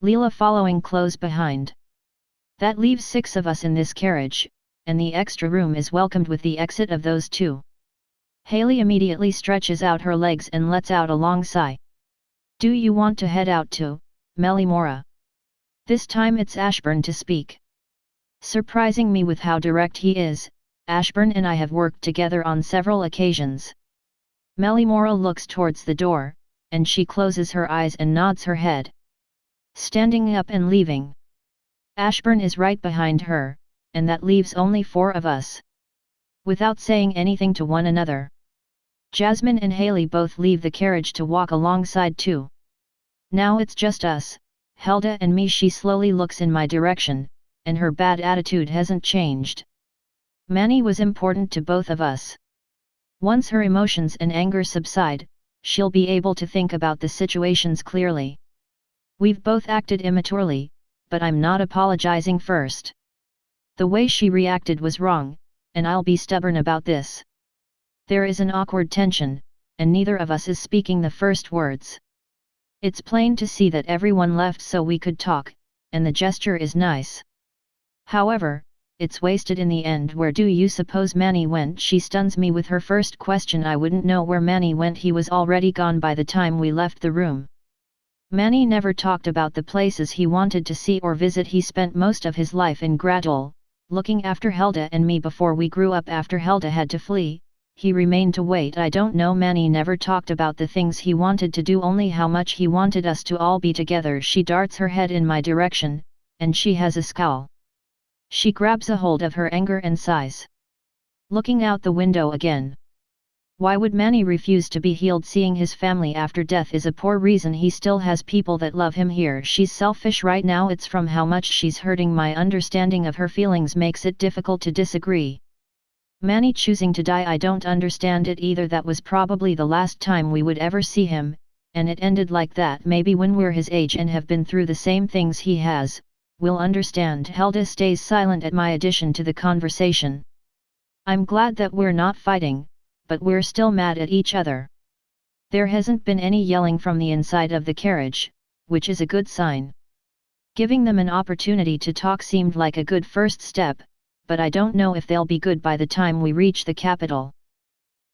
Leela following close behind. That leaves 6 of us in this carriage, and the extra room is welcomed with the exit of those 2. Hailey immediately stretches out her legs and lets out a long sigh. Do you want to head out too, Melimora? This time it's Ashburn to speak. Surprising me with how direct he is, Ashburn and I have worked together on several occasions. Melimora looks towards the door, and she closes her eyes and nods her head. Standing up and leaving. Ashburn is right behind her, and that leaves only 4 of us. Without saying anything to one another, Jasmine and Hailey both leave the carriage to walk alongside too. Now it's just us, Hilda and me. She slowly looks in my direction, and her bad attitude hasn't changed. Manny was important to both of us. Once her emotions and anger subside, she'll be able to think about the situations clearly. We've both acted immaturely, but I'm not apologizing first. The way she reacted was wrong, and I'll be stubborn about this. There is an awkward tension, and neither of us is speaking the first words. It's plain to see that everyone left so we could talk, and the gesture is nice. However, it's wasted in the end. Where do you suppose Manny went? She stuns me with her first question. I wouldn't know where Manny went, he was already gone by the time we left the room. Manny never talked about the places he wanted to see or visit. He spent most of his life in Gradule, looking after Helda and me before we grew up. After Helda had to flee, he remained to wait. I don't know. Manny never talked about the things he wanted to do, only how much he wanted us to all be together. She darts her head in my direction, and she has a scowl. She grabs a hold of her anger and sighs. Looking out the window again. Why would Manny refuse to be healed? Seeing his family after death is a poor reason. He still has people that love him here. She's selfish right now. It's from how much she's hurting. My understanding of her feelings makes it difficult to disagree. Manny choosing to die, I don't understand it either. That was probably the last time we would ever see him, and it ended like that. Maybe when we're his age and have been through the same things he has, we'll understand. Helda stays silent at my addition to the conversation. I'm glad that we're not fighting, but we're still mad at each other. There hasn't been any yelling from the inside of the carriage, which is a good sign. Giving them an opportunity to talk seemed like a good first step, but I don't know if they'll be good by the time we reach the capital.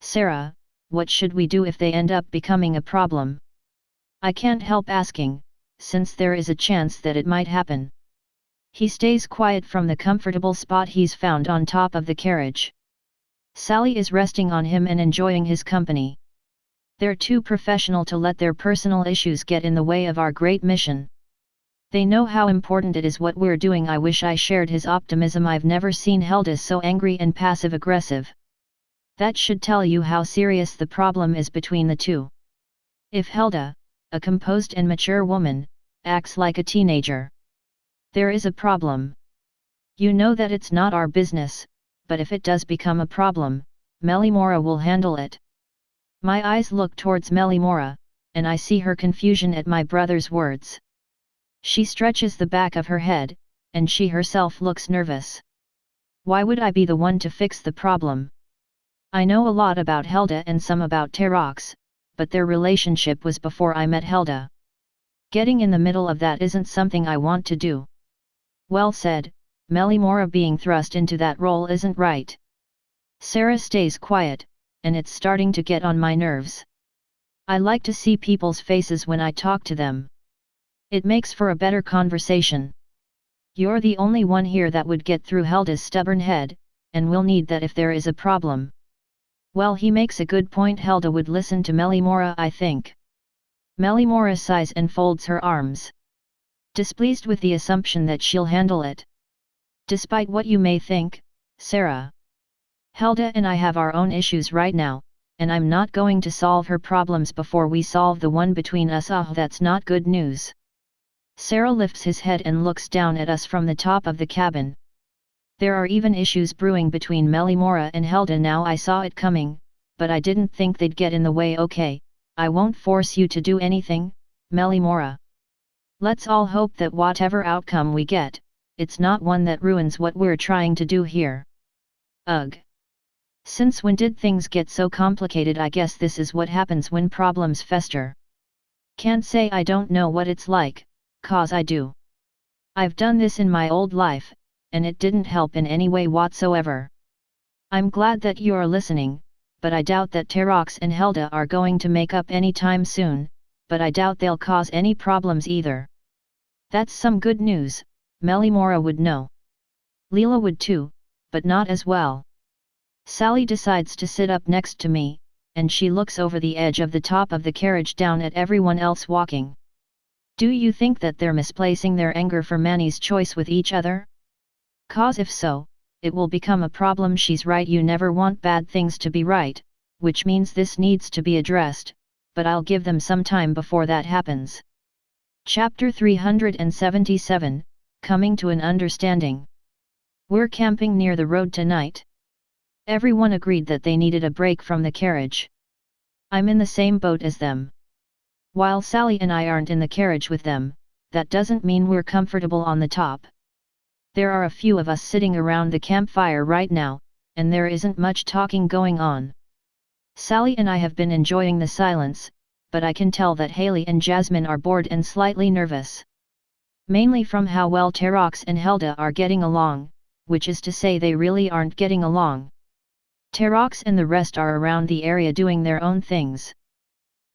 Sarah, what should we do if they end up becoming a problem? I can't help asking, since there is a chance that it might happen. He stays quiet from the comfortable spot he's found on top of the carriage. Sally is resting on him and enjoying his company. They're too professional to let their personal issues get in the way of our great mission. They know how important it is what we're doing. I wish I shared his optimism. I've never seen Helda so angry and passive-aggressive. That should tell you how serious the problem is between the two. If Helda, a composed and mature woman, acts like a teenager, there is a problem. You know that it's not our business, but if it does become a problem, Melimora will handle it. My eyes look towards Melimora, and I see her confusion at my brother's words. She stretches the back of her head, and she herself looks nervous. Why would I be the one to fix the problem? I know a lot about Helda and some about T.A.W, but their relationship was before I met Helda. Getting in the middle of that isn't something I want to do. Well said, Melimora. Being thrust into that role isn't right. Sarah stays quiet, and it's starting to get on my nerves. I like to see people's faces when I talk to them. It makes for a better conversation. You're the only one here that would get through Helda's stubborn head, and we'll need that if there is a problem. Well, he makes a good point. Helda would listen to Melimora, I think. Melimora sighs and folds her arms. Displeased with the assumption that she'll handle it. Despite what you may think, Sarah. Helda and I have our own issues right now, and I'm not going to solve her problems before we solve the one between us. Oh, that's not good news. Sarah lifts his head and looks down at us from the top of the cabin. There are even issues brewing between Melimora and Helda now. I saw it coming, but I didn't think they'd get in the way. Okay, I won't force you to do anything, Melimora. Let's all hope that whatever outcome we get, it's not one that ruins what we're trying to do here. Ugh. Since when did things get so complicated? I guess this is what happens when problems fester. Can't say I don't know what it's like, 'cause I do. I've done this in my old life, and it didn't help in any way whatsoever. I'm glad that you're listening, but I doubt that T.A.W and Helda are going to make up any time soon, but I doubt they'll cause any problems either. That's some good news, Melimora would know. Leela would too, but not as well. Sally decides to sit up next to me, and she looks over the edge of the top of the carriage down at everyone else walking. Do you think that they're misplacing their anger for Manny's choice with each other? 'Cause if so, it will become a problem. She's right, you never want bad things to be right, which means this needs to be addressed, but I'll give them some time before that happens. Chapter 377, Coming to an Understanding. We're camping near the road tonight. Everyone agreed that they needed a break from the carriage. I'm in the same boat as them. While Sally and I aren't in the carriage with them, that doesn't mean we're comfortable on the top. There are a few of us sitting around the campfire right now, and there isn't much talking going on. Sally and I have been enjoying the silence, but I can tell that Hailey and Jasmine are bored and slightly nervous. Mainly from how well T.A.W and Hilda are getting along, which is to say they really aren't getting along. T.A.W and the rest are around the area doing their own things.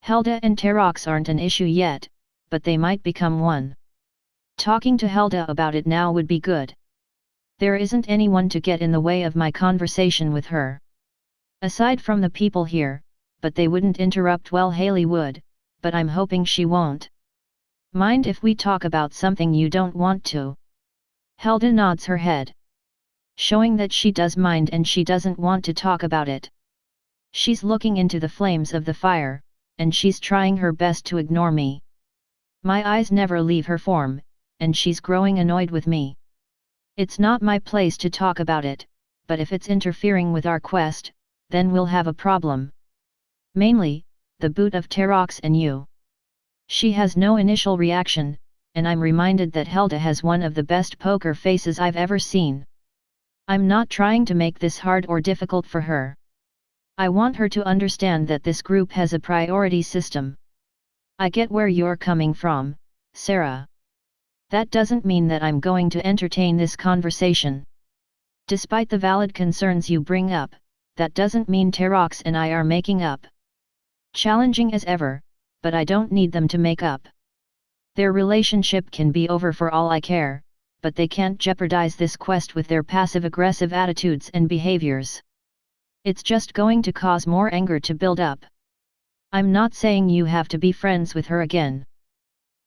Hilda and T.A.W aren't an issue yet, but they might become one. Talking to Hilda about it now would be good. There isn't anyone to get in the way of my conversation with her. Aside from the people here, but they wouldn't interrupt. Well, Hailey would, but I'm hoping she won't. Mind if we talk about something you don't want to? Hilda nods her head, showing that she does mind and she doesn't want to talk about it. She's looking into the flames of the fire, and she's trying her best to ignore me. My eyes never leave her form, and she's growing annoyed with me. It's not my place to talk about it, but if it's interfering with our quest, then we'll have a problem. Mainly, the boot of T.A.W and you. She has no initial reaction, and I'm reminded that Hilda has one of the best poker faces I've ever seen. I'm not trying to make this hard or difficult for her. I want her to understand that this group has a priority system. I get where you're coming from, Sarah. That doesn't mean that I'm going to entertain this conversation. Despite the valid concerns you bring up, that doesn't mean T.A.W and I are making up. Challenging as ever, but I don't need them to make up. Their relationship can be over for all I care, but they can't jeopardize this quest with their passive-aggressive attitudes and behaviors. It's just going to cause more anger to build up. I'm not saying you have to be friends with her again.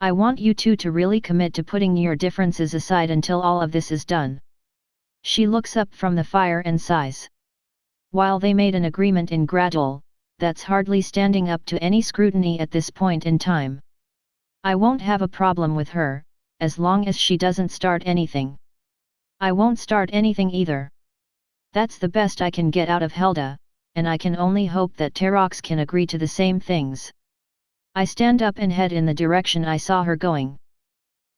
I want you two to really commit to putting your differences aside until all of this is done. She looks up from the fire and sighs. While they made an agreement in Gradule, that's hardly standing up to any scrutiny at this point in time. I won't have a problem with her, as long as she doesn't start anything. I won't start anything either. That's the best I can get out of Hilda, and I can only hope that T.A.W can agree to the same things. I stand up and head in the direction I saw her going,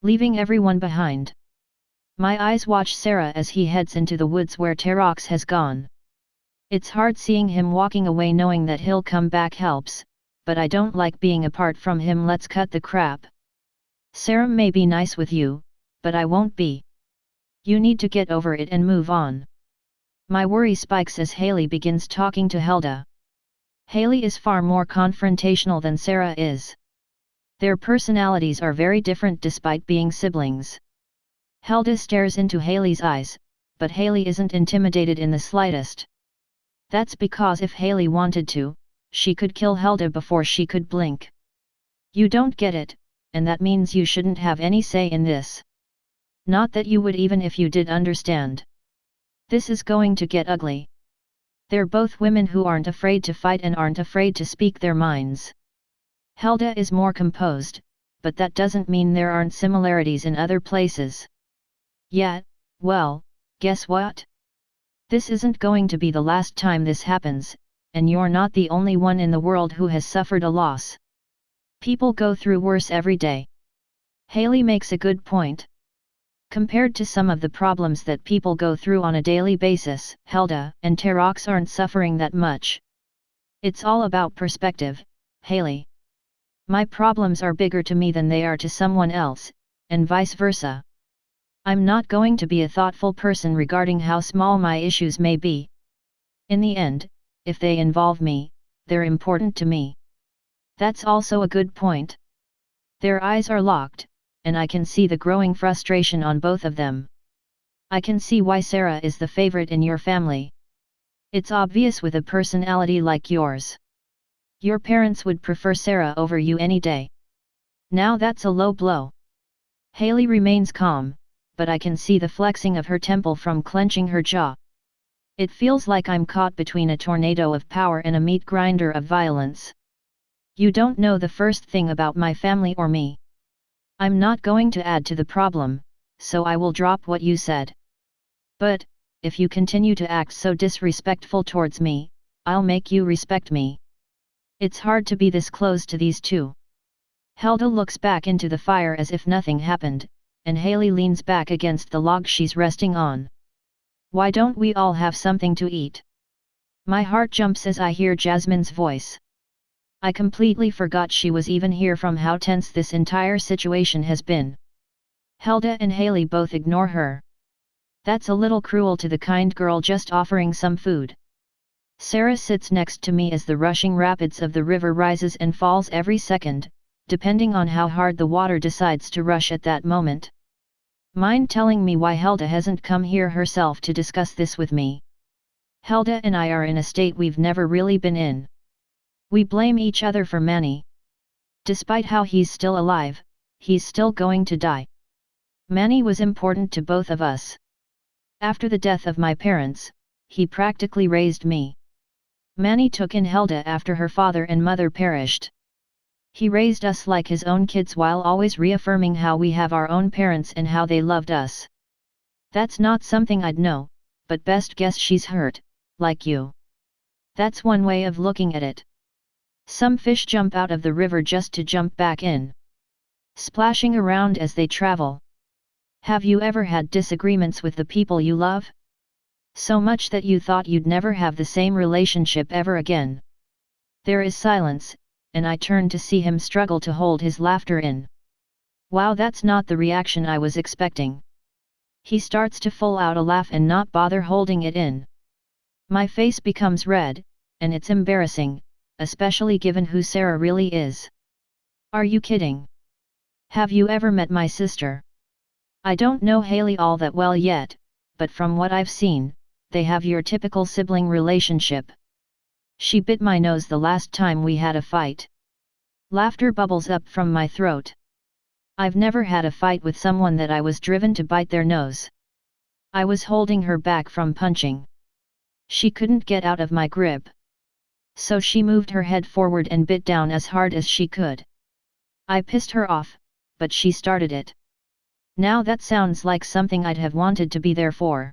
leaving everyone behind. My eyes watch Sarah as he heads into the woods where T.A.W has gone. It's hard seeing him walking away knowing that he'll come back helps, but I don't like being apart from him. Let's cut the crap. Sarah may be nice with you, but I won't be. You need to get over it and move on. My worry spikes as Hailey begins talking to Hilda. Hailey is far more confrontational than Sarah is. Their personalities are very different despite being siblings. Hilda stares into Hailey's eyes, but Hailey isn't intimidated in the slightest. That's because if Hailey wanted to, she could kill Hilda before she could blink. You don't get it, and that means you shouldn't have any say in this. Not that you would even if you did understand. This is going to get ugly. They're both women who aren't afraid to fight and aren't afraid to speak their minds. Hilda is more composed, but that doesn't mean there aren't similarities in other places. Yet, well, guess what? This isn't going to be the last time this happens, and you're not the only one in the world who has suffered a loss. People go through worse every day. Hailey makes a good point. Compared to some of the problems that people go through on a daily basis, Hilda and T.A.W aren't suffering that much. It's all about perspective, Hailey. My problems are bigger to me than they are to someone else, and vice versa. I'm not going to be a thoughtful person regarding how small my issues may be. In the end, if they involve me, they're important to me. That's also a good point. Their eyes are locked, and I can see the growing frustration on both of them. I can see why Sarah is the favorite in your family. It's obvious with a personality like yours. Your parents would prefer Sarah over you any day. Now that's a low blow. Hailey remains calm, but I can see the flexing of her temple from clenching her jaw. It feels like I'm caught between a tornado of power and a meat grinder of violence. You don't know the first thing about my family or me. I'm not going to add to the problem, so I will drop what you said. But, if you continue to act so disrespectful towards me, I'll make you respect me. It's hard to be this close to these two. Hilda looks back into the fire as if nothing happened, and Hailey leans back against the log she's resting on. Why don't we all have something to eat? My heart jumps as I hear Jasmine's voice. I completely forgot she was even here from how tense this entire situation has been. Hilda and Hailey both ignore her. That's a little cruel to the kind girl just offering some food. Sarah sits next to me as the rushing rapids of the river rises and falls every second, depending on how hard the water decides to rush at that moment. Mind telling me why Hilda hasn't come here herself to discuss this with me? Hilda and I are in a state we've never really been in. We blame each other for Manny. Despite how he's still alive, he's still going to die. Manny was important to both of us. After the death of my parents, he practically raised me. Manny took in Hilda after her father and mother perished. He raised us like his own kids while always reaffirming how we have our own parents and how they loved us. That's not something I'd know, but best guess she's hurt, like you. That's one way of looking at it. Some fish jump out of the river just to jump back in, splashing around as they travel. Have you ever had disagreements with the people you love? So much that you thought you'd never have the same relationship ever again. There is silence, and I turn to see him struggle to hold his laughter in. Wow, that's not the reaction I was expecting. He starts to full out a laugh and not bother holding it in. My face becomes red, and it's embarrassing, especially given who Sarah really is. Are you kidding? Have you ever met my sister? I don't know Hailey all that well yet, but from what I've seen, they have your typical sibling relationship. She bit my nose the last time we had a fight. Laughter bubbles up from my throat. I've never had a fight with someone that I was driven to bite their nose. I was holding her back from punching. She couldn't get out of my grip. So she moved her head forward and bit down as hard as she could. I pissed her off, but she started it. Now that sounds like something I'd have wanted to be there for.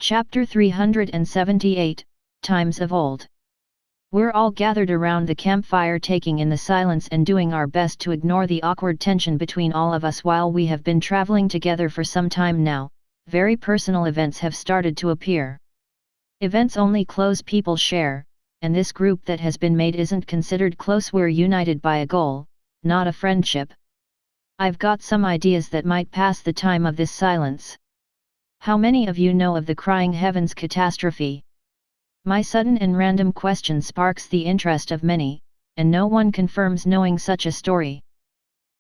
Chapter 378, Times of Old. We're all gathered around the campfire taking in the silence and doing our best to ignore the awkward tension between all of us. While we have been traveling together for some time now, very personal events have started to appear. Events only close people share, and this group that has been made isn't considered close. We're united by a goal, not a friendship. I've got some ideas that might pass the time of this silence. How many of you know of the Crying Heavens catastrophe? My sudden and random question sparks the interest of many, and no one confirms knowing such a story.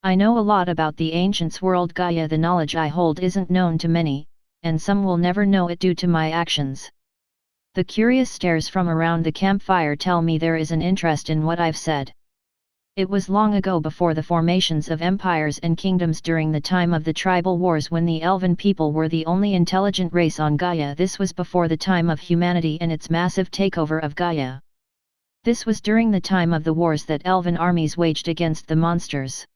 I know a lot about the ancients' world Gaia. The knowledge I hold isn't known to many, and some will never know it due to my actions. The curious stares from around the campfire tell me there is an interest in what I've said. It was long ago, before the formations of empires and kingdoms, during the time of the tribal wars, when the Elven people were the only intelligent race on Gaia. This was before the time of humanity and its massive takeover of Gaia. This was during the time of the wars that Elven armies waged against the monsters,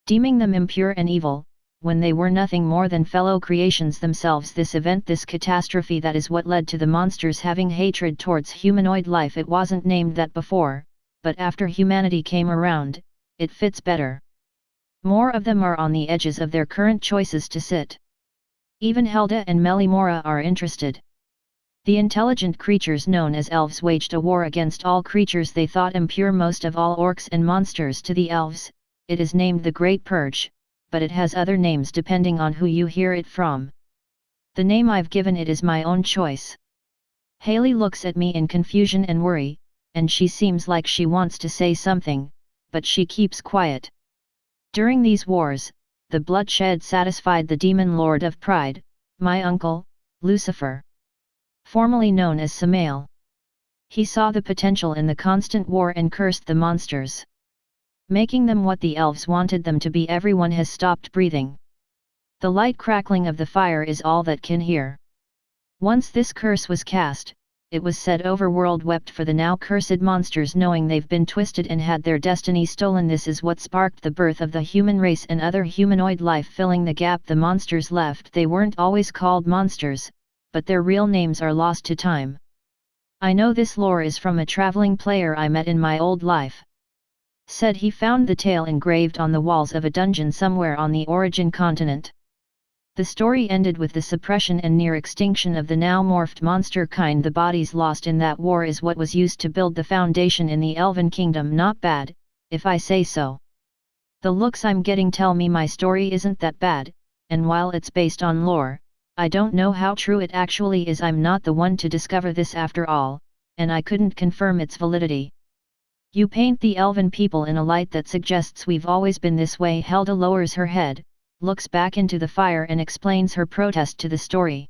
deeming them impure and evil, when they were nothing more than fellow creations themselves. This event, this catastrophe, that is what led to the monsters having hatred towards humanoid life. It wasn't named that before, but after humanity came around, it fits better. More of them are on the edges of their current choices to sit. Even Hilda and Melimora are interested. The intelligent creatures known as elves waged a war against all creatures they thought impure, most of all orcs and monsters. To the elves, it is named the Great Purge, but it has other names depending on who you hear it from. The name I've given it is my own choice. Hailey looks at me in confusion and worry, and she seems like she wants to say something, but she keeps quiet. During these wars, the bloodshed satisfied the demon lord of pride, my uncle, Lucifer, formerly known as Samael. He saw the potential in the constant war and cursed the monsters, making them what the elves wanted them to be. Everyone has stopped breathing. The light crackling of the fire is all that can hear. Once this curse was cast, it was said overworld wept for the now cursed monsters, knowing they've been twisted and had their destiny stolen. This is what sparked the birth of the human race and other humanoid life, filling the gap the monsters left. They weren't always called monsters, but their real names are lost to time. I know this lore is from a traveling player I met in my old life. Said he found the tale engraved on the walls of a dungeon somewhere on the Origin continent. The story ended with the suppression and near extinction of the now morphed monster kind. The bodies lost in that war is what was used to build the foundation in the Elven kingdom. Not bad, if I say so. The looks I'm getting tell me my story isn't that bad, and while it's based on lore, I don't know how true it actually is. I'm not the one to discover this after all, and I couldn't confirm its validity. You paint the Elven people in a light that suggests we've always been this way. Hilda lowers her head, looks back into the fire and explains her protest to the story.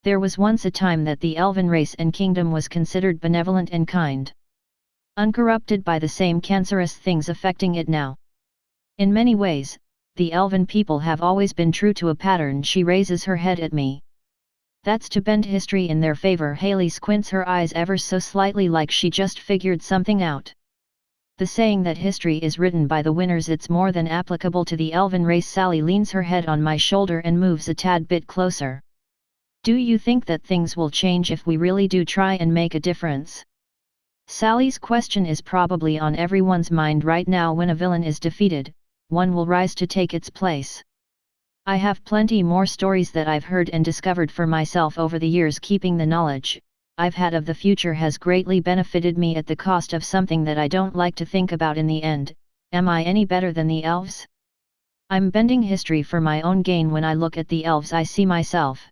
There was once a time that the Elven race and kingdom was considered benevolent and kind, uncorrupted by the same cancerous things affecting it now. In many ways, the Elven people have always been true to a pattern. She raises her head at me. That's to bend history in their favor. Hailey squints her eyes ever so slightly like she just figured something out. The saying that history is written by the winners, it's more than applicable to the Elven race. Sally leans her head on my shoulder and moves a tad bit closer. Do you think that things will change if we really do try and make a difference? Sally's question is probably on everyone's mind right now. When a villain is defeated, one will rise to take its place. I have plenty more stories that I've heard and discovered for myself over the years. Keeping the knowledge I've had of the future has greatly benefited me at the cost of something that I don't like to think about in the end. Am I any better than the elves? I'm bending history for my own gain. When I look at the elves, I see myself.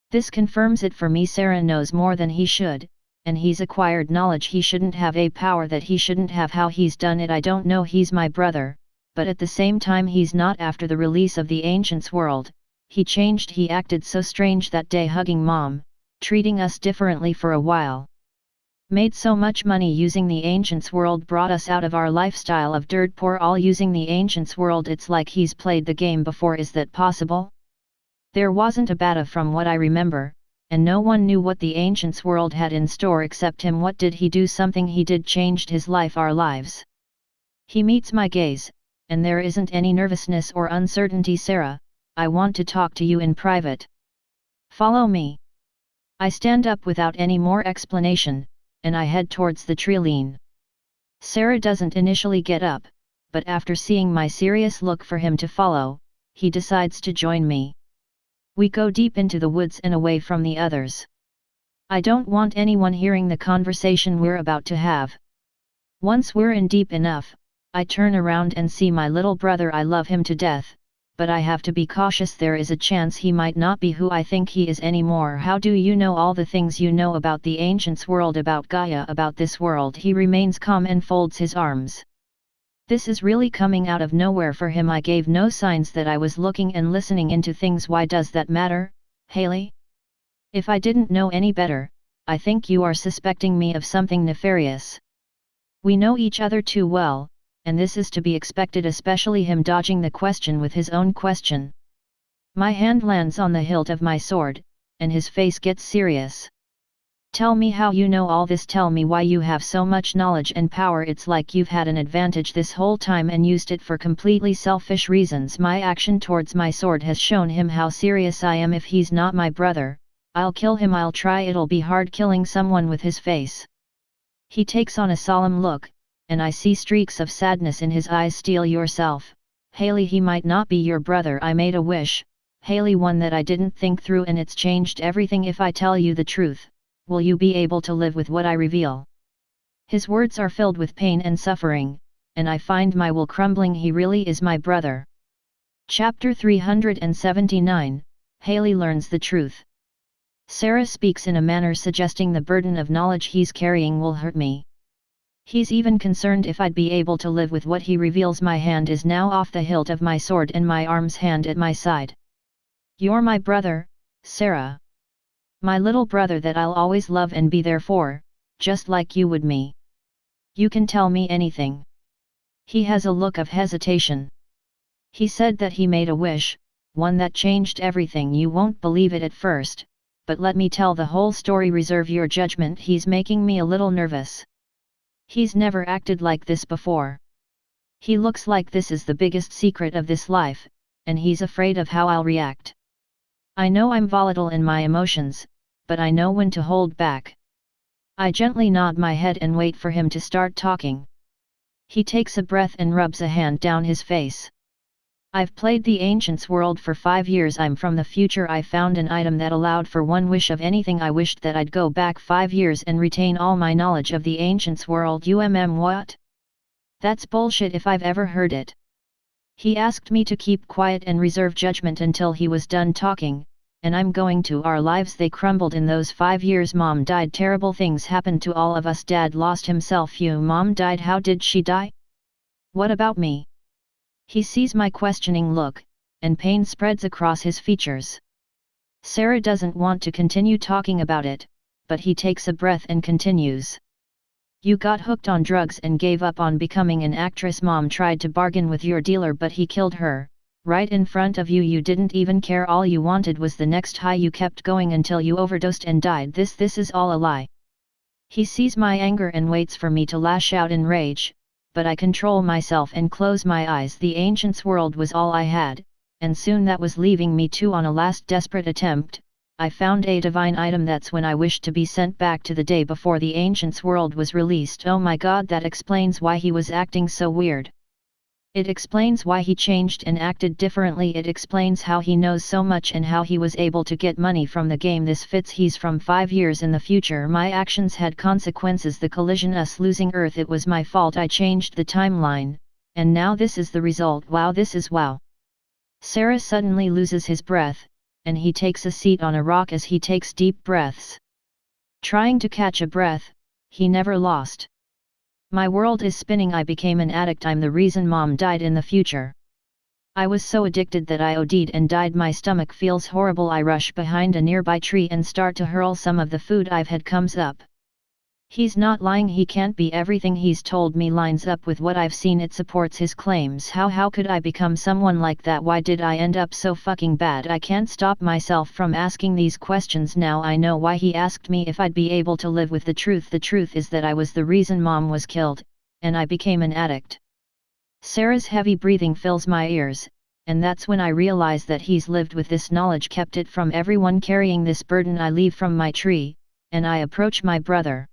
This confirms it for me. Sarah knows more than he should, and he's acquired knowledge he shouldn't have, a power that he shouldn't have. How he's done it I don't know. He's my brother, but at the same time he's not. After the release of the Ancients' world, he changed. He acted so strange that day, hugging Mom, treating us differently for a while. Made so much money using the Ancients' world, brought us out of our lifestyle of dirt poor, all using the Ancients' world. It's like he's played the game before. Is that possible? There wasn't a beta from what I remember, and no one knew what the Ancients' world had in store except him. What did he do? Something he did changed his life, our lives. He meets my gaze, and there isn't any nervousness or uncertainty. Sarah, I want to talk to you in private. Follow me. I stand up without any more explanation, and I head towards the trilene. Sarah doesn't initially get up, but after seeing my serious look for him to follow, he decides to join me. We go deep into the woods and away from the others. I don't want anyone hearing the conversation we're about to have. Once we're in deep enough, I turn around and see my little brother. I love him to death, but I have to be cautious. There is a chance he might not be who I think he is anymore. How do you know all the things you know about the Ancients' world, about Gaia, about this world? He remains calm and folds his arms. This is really coming out of nowhere for him. I gave no signs that I was looking and listening into things. Why does that matter, Hailey? If I didn't know any better, I think you are suspecting me of something nefarious. We know each other too well, and this is to be expected, especially him dodging the question with his own question. My hand lands on the hilt of my sword, and his face gets serious. Tell me how you know all this. Tell me why you have so much knowledge and power. It's like you've had an advantage this whole time and used it for completely selfish reasons. My action towards my sword has shown him how serious I am. If he's not my brother, I'll kill him. I'll try. It'll be hard killing someone with his face. He takes on a solemn look, and I see streaks of sadness in his eyes. Steel yourself, Hailey. He might not be your brother. I made a wish, Hailey, one that I didn't think through, and it's changed everything. If I tell you the truth, will you be able to live with what I reveal? His words are filled with pain and suffering, and I find my will crumbling. He really is my brother. Chapter 379, Hailey learns the truth. Sarah speaks in a manner suggesting the burden of knowledge he's carrying will hurt me. He's even concerned if I'd be able to live with what he reveals. My hand is now off the hilt of my sword and my arm's hand at my side. You're my brother, Sarah. My little brother that I'll always love and be there for, just like you would me. You can tell me anything. He has a look of hesitation. He said that he made a wish, one that changed everything. You won't believe it at first, but let me tell the whole story. Reserve your judgment. He's making me a little nervous. He's never acted like this before. He looks like this is the biggest secret of this life, and he's afraid of how I'll react. I know I'm volatile in my emotions, but I know when to hold back. I gently nod my head and wait for him to start talking. He takes a breath and rubs a hand down his face. I've played the Ancients world for 5 years. I'm from the future. I found an item that allowed for one wish of anything. I wished that I'd go back 5 years and retain all my knowledge of the Ancients world. What? That's bullshit if I've ever heard it. He asked me to keep quiet and reserve judgment until he was done talking, and I'm going to. Our lives, they crumbled in those 5 years. Mom died. Terrible things happened to all of us. Dad lost himself. Mom died. How did she die? What about me? He sees my questioning look, and pain spreads across his features. Sarah doesn't want to continue talking about it, but he takes a breath and continues. You got hooked on drugs and gave up on becoming an actress. Mom tried to bargain with your dealer, but he killed her, right in front of you. You didn't even care. All you wanted was the next high. You kept going until you overdosed and died. This is all a lie. He sees my anger and waits for me to lash out in rage, but I control myself and close my eyes. The Ancients world was all I had, and soon that was leaving me too. On a last desperate attempt, I found a divine item. That's when I wished to be sent back to the day before the Ancients world was released. Oh my god, that explains why he was acting so weird. It explains why he changed and acted differently. It explains how he knows so much and how he was able to get money from the game. This fits. He's from 5 years in the future. My actions had consequences. The collision, us losing Earth, it was my fault. I changed the timeline, and now this is the result. Wow, this is wow. Sarah suddenly loses his breath, and he takes a seat on a rock as he takes deep breaths. Trying to catch a breath, he never lost. My world is spinning. I became an addict. I'm the reason Mom died in the future. I was so addicted that I OD'd and died. My stomach feels horrible. I rush behind a nearby tree and start to hurl some of the food I've had. Comes up. He's not lying. He can't be. Everything he's told me lines up with what I've seen. It supports his claims. How could I become someone like that? Why did I end up so fucking bad? I can't stop myself from asking these questions. Now I know why he asked me if I'd be able to live with the truth. The truth is that I was the reason Mom was killed, and I became an addict. Sarah's heavy breathing fills my ears, and that's when I realize that he's lived with this knowledge, kept it from everyone. Carrying this burden, I leave from my tree, and I approach my brother.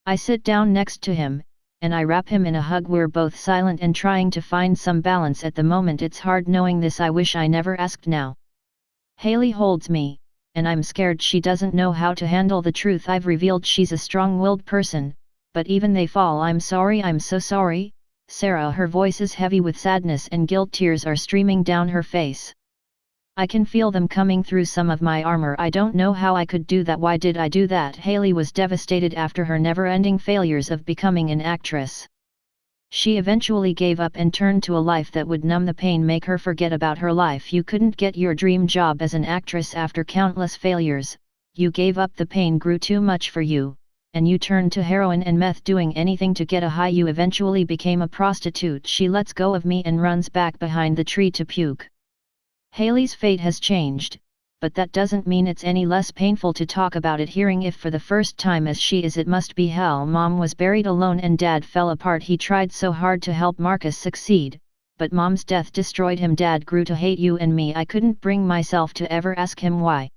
I sit down next to him, and I wrap him in a hug. We're both silent and trying to find some balance at the moment. It's hard knowing this. I wish I never asked now. Hailey holds me, and I'm scared. She doesn't know how to handle the truth I've revealed. She's a strong-willed person, but even they fall. I'm sorry. I'm so sorry, Sarah. Her voice is heavy with sadness and guilt. Tears are streaming down her face. I can feel them coming through some of my armor. I don't know how I could do that. Why did I do that? Hailey was devastated after her never-ending failures of becoming an actress. She eventually gave up and turned to a life that would numb the pain, make her forget about her life. You couldn't get your dream job as an actress after countless failures. You gave up. The pain grew too much for you, and you turned to heroin and meth, doing anything to get a high. You eventually became a prostitute. She lets go of me and runs back behind the tree to puke. Hailey's fate has changed, but that doesn't mean it's any less painful to talk about it. Hearing if for the first time as she is, it must be hell. Mom was buried alone and Dad fell apart. He tried so hard to help Marcus succeed, but Mom's death destroyed him. Dad grew to hate you and me. I couldn't bring myself to ever ask him why.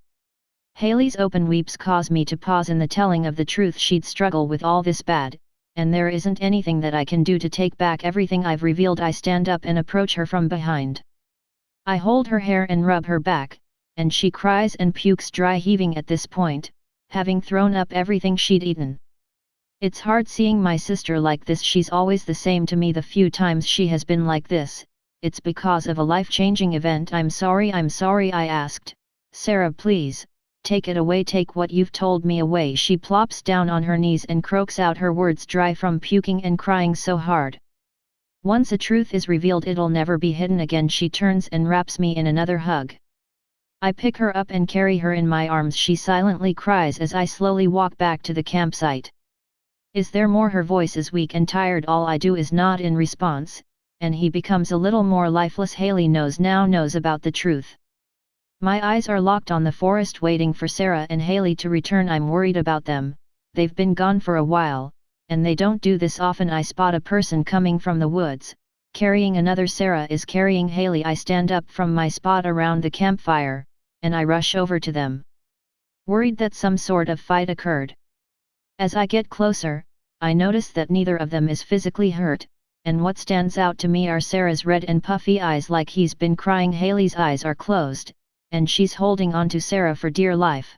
Hailey's open weeps cause me to pause in the telling of the truth. She'd struggle with all this bad, and there isn't anything that I can do to take back everything I've revealed. I stand up and approach her from behind. I hold her hair and rub her back, and she cries and pukes dry, heaving at this point, having thrown up everything she'd eaten. It's hard seeing my sister like this. She's always the same to me. The few times she has been like this, it's because of a life-changing event. I'm sorry, I asked. Sarah, please, take it away. Take what you've told me away. She plops down on her knees and croaks out her words dry from puking and crying so hard. Once a truth is revealed, it'll never be hidden again. She turns and wraps me in another hug. I pick her up and carry her in my arms. She silently cries as I slowly walk back to the campsite. Is there more? Her voice is weak and tired. All I do is nod in response, and he becomes a little more lifeless. Hailey knows about the truth. My eyes are locked on the forest, waiting for Sarah and Hailey to return. I'm worried about them. They've been gone for a while, and they don't do this often. I spot a person coming from the woods, carrying another. Sarah is carrying Hailey. I stand up from my spot around the campfire, and I rush over to them, worried that some sort of fight occurred. As I get closer, I notice that neither of them is physically hurt, and what stands out to me are Sarah's red and puffy eyes like he's been crying. Hailey's eyes are closed, and she's holding on to Sarah for dear life.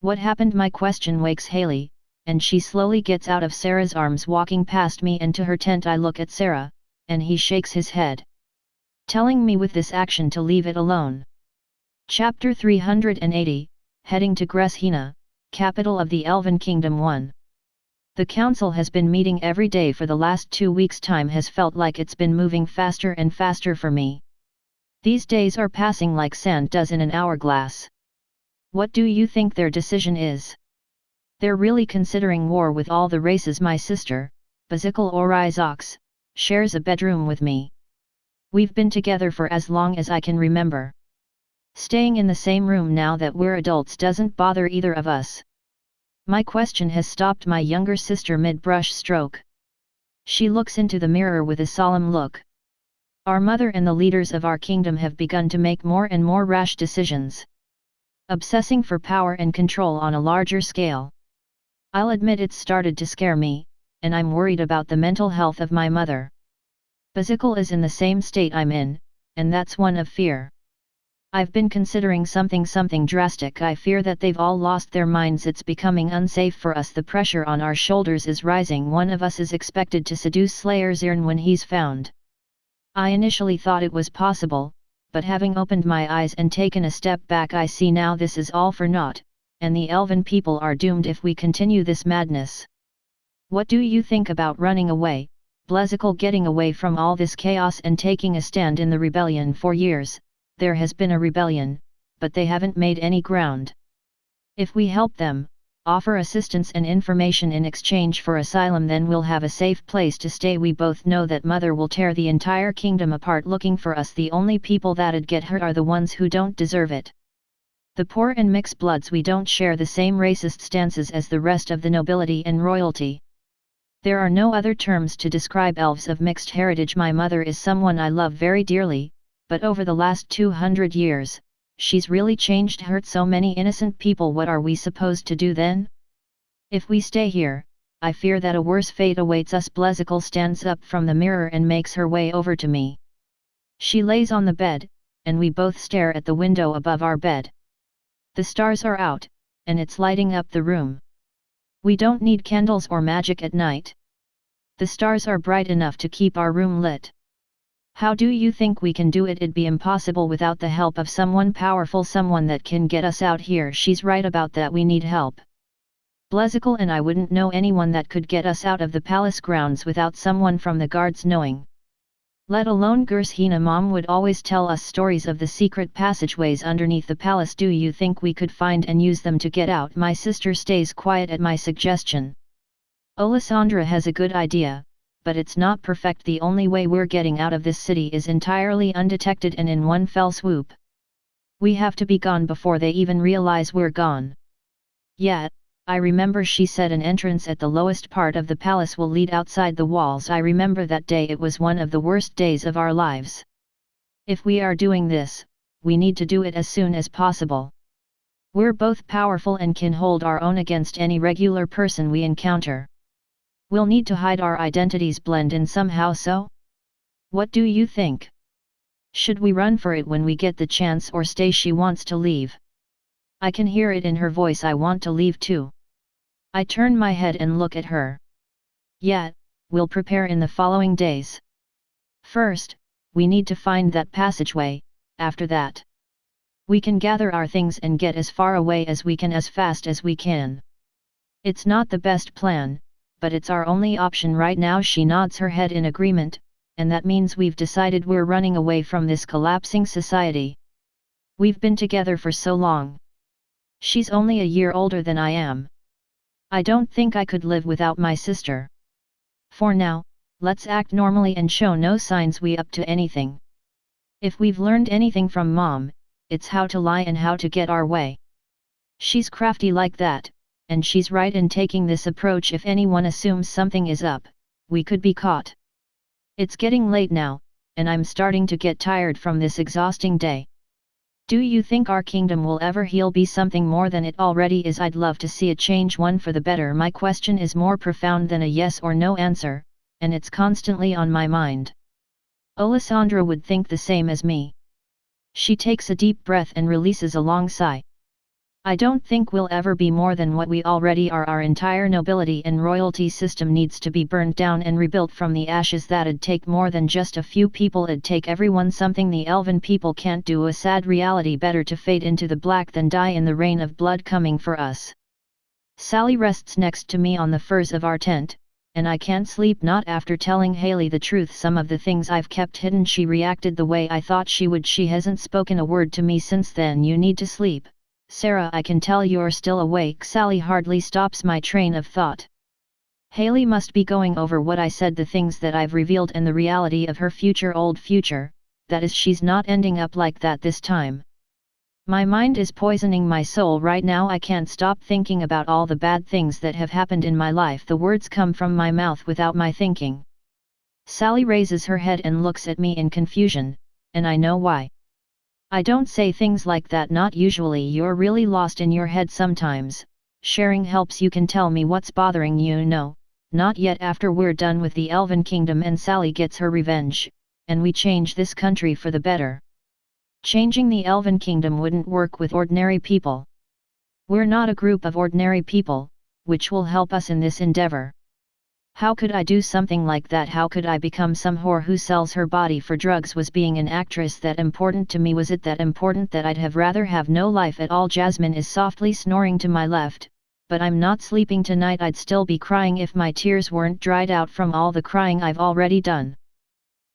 What happened? My question wakes Hailey, and she slowly gets out of Sarah's arms, walking past me and to her tent. I look at Sarah, and he shakes his head, telling me with this action to leave it alone. Chapter 380, Heading to Greshina, capital of the Elven Kingdom 1. The council has been meeting every day for the last 2 weeks. Time has felt like it's been moving faster and faster for me. These days are passing like sand does in an hourglass. What do you think their decision is? They're really considering war with all the races. My sister, Bazikal or Izox, shares a bedroom with me. We've been together for as long as I can remember. Staying in the same room now that we're adults doesn't bother either of us. My question has stopped my younger sister mid-brush stroke. She looks into the mirror with a solemn look. Our mother and the leaders of our kingdom have begun to make more and more rash decisions, obsessing for power and control on a larger scale. I'll admit it's started to scare me, and I'm worried about the mental health of my mother. Bazikal is in the same state I'm in, and that's one of fear. I've been considering something drastic. I fear that they've all lost their minds. It's becoming unsafe for us. The pressure on our shoulders is rising. One of us is expected to seduce Slayer Zirn when he's found. I initially thought it was possible, but having opened my eyes and taken a step back, I see now this is all for naught, and the Elven people are doomed if we continue this madness. What do you think about running away, Bazikal? Getting away from all this chaos and taking a stand in the rebellion. For years, there has been a rebellion, but they haven't made any ground. If we help them, offer assistance and information in exchange for asylum, then we'll have a safe place to stay. We both know that Mother will tear the entire kingdom apart looking for us. The only people that'd get hurt are the ones who don't deserve it. The poor and mixed bloods. We don't share the same racist stances as the rest of the nobility and royalty. There are no other terms to describe elves of mixed heritage. My mother is someone I love very dearly, but over the last 200 years, she's really changed, hurt so many innocent people. What are we supposed to do then? If we stay here, I fear that a worse fate awaits us. Bazikal stands up from the mirror and makes her way over to me. She lays on the bed, and we both stare at the window above our bed. The stars are out, and it's lighting up the room. We don't need candles or magic at night. The stars are bright enough to keep our room lit. How do you think we can do it? It'd be impossible without the help of someone powerful, someone that can get us out here. She's right about that. We need help. Bazikal and I wouldn't know anyone that could get us out of the palace grounds without someone from the guards knowing. Let alone Greshina. Mom would always tell us stories of the secret passageways underneath the palace. Do you think we could find and use them to get out? My sister stays quiet at my suggestion. Alessandra has a good idea, but it's not perfect. The only way we're getting out of this city is entirely undetected and in one fell swoop. We have to be gone before they even realize we're gone. Yet, I remember she said an entrance at the lowest part of the palace will lead outside the walls. I remember that day. It was one of the worst days of our lives. If we are doing this, we need to do it as soon as possible. We're both powerful and can hold our own against any regular person we encounter. We'll need to hide our identities, blend in somehow. So? What do you think? Should we run for it when we get the chance or stay? She wants to leave. I can hear it in her voice. I want to leave too. I turn my head and look at her. Yet, we'll prepare in the following days. First, we need to find that passageway. After that, we can gather our things and get as far away as we can as fast as we can. It's not the best plan, but it's our only option right now. She nods her head in agreement, and that means we've decided we're running away from this collapsing society. We've been together for so long. She's only a year older than I am. I don't think I could live without my sister. For now, let's act normally and show no signs we up to anything. If we've learned anything from Mom, it's how to lie and how to get our way. She's crafty like that, and she's right in taking this approach. If anyone assumes something is up, we could be caught. It's getting late now, and I'm starting to get tired from this exhausting day. Do you think our kingdom will ever heal, be something more than it already is? I'd love to see a change, one for the better. My question is more profound than a yes or no answer, and it's constantly on my mind. Alessandra would think the same as me. She takes a deep breath and releases a long sigh. I don't think we'll ever be more than what we already are. Our entire nobility and royalty system needs to be burned down and rebuilt from the ashes. That'd take more than just a few people, it'd take everyone. Something the Elven people can't do, a sad reality. Better to fade into the black than die in the rain of blood coming for us. Sally rests next to me on the furs of our tent, and I can't sleep, not after telling Hailey the truth, some of the things I've kept hidden. She reacted the way I thought she would. She hasn't spoken a word to me since then. You need to sleep, Sarah, I can tell you're still awake. Sally hardly stops my train of thought. Hailey must be going over what I said, the things that I've revealed and the reality of her future, old future, that is, she's not ending up like that this time. My mind is poisoning my soul right now. I can't stop thinking about all the bad things that have happened in my life. The words come from my mouth without my thinking. Sally raises her head and looks at me in confusion, and I know why. I don't say things like that, not usually. You're really lost in your head sometimes. Sharing helps. You can tell me what's bothering you. No, not yet. After we're done with the Elven Kingdom and Sally gets her revenge, and we change this country for the better. Changing the Elven Kingdom wouldn't work with ordinary people. We're not a group of ordinary people, which will help us in this endeavor. How could I do something like that? How could I become some whore who sells her body for drugs? Was being an actress that important to me? Was it that important that I'd have rather have no life at all? Jasmine is softly snoring to my left, but I'm not sleeping tonight. I'd still be crying if my tears weren't dried out from all the crying I've already done.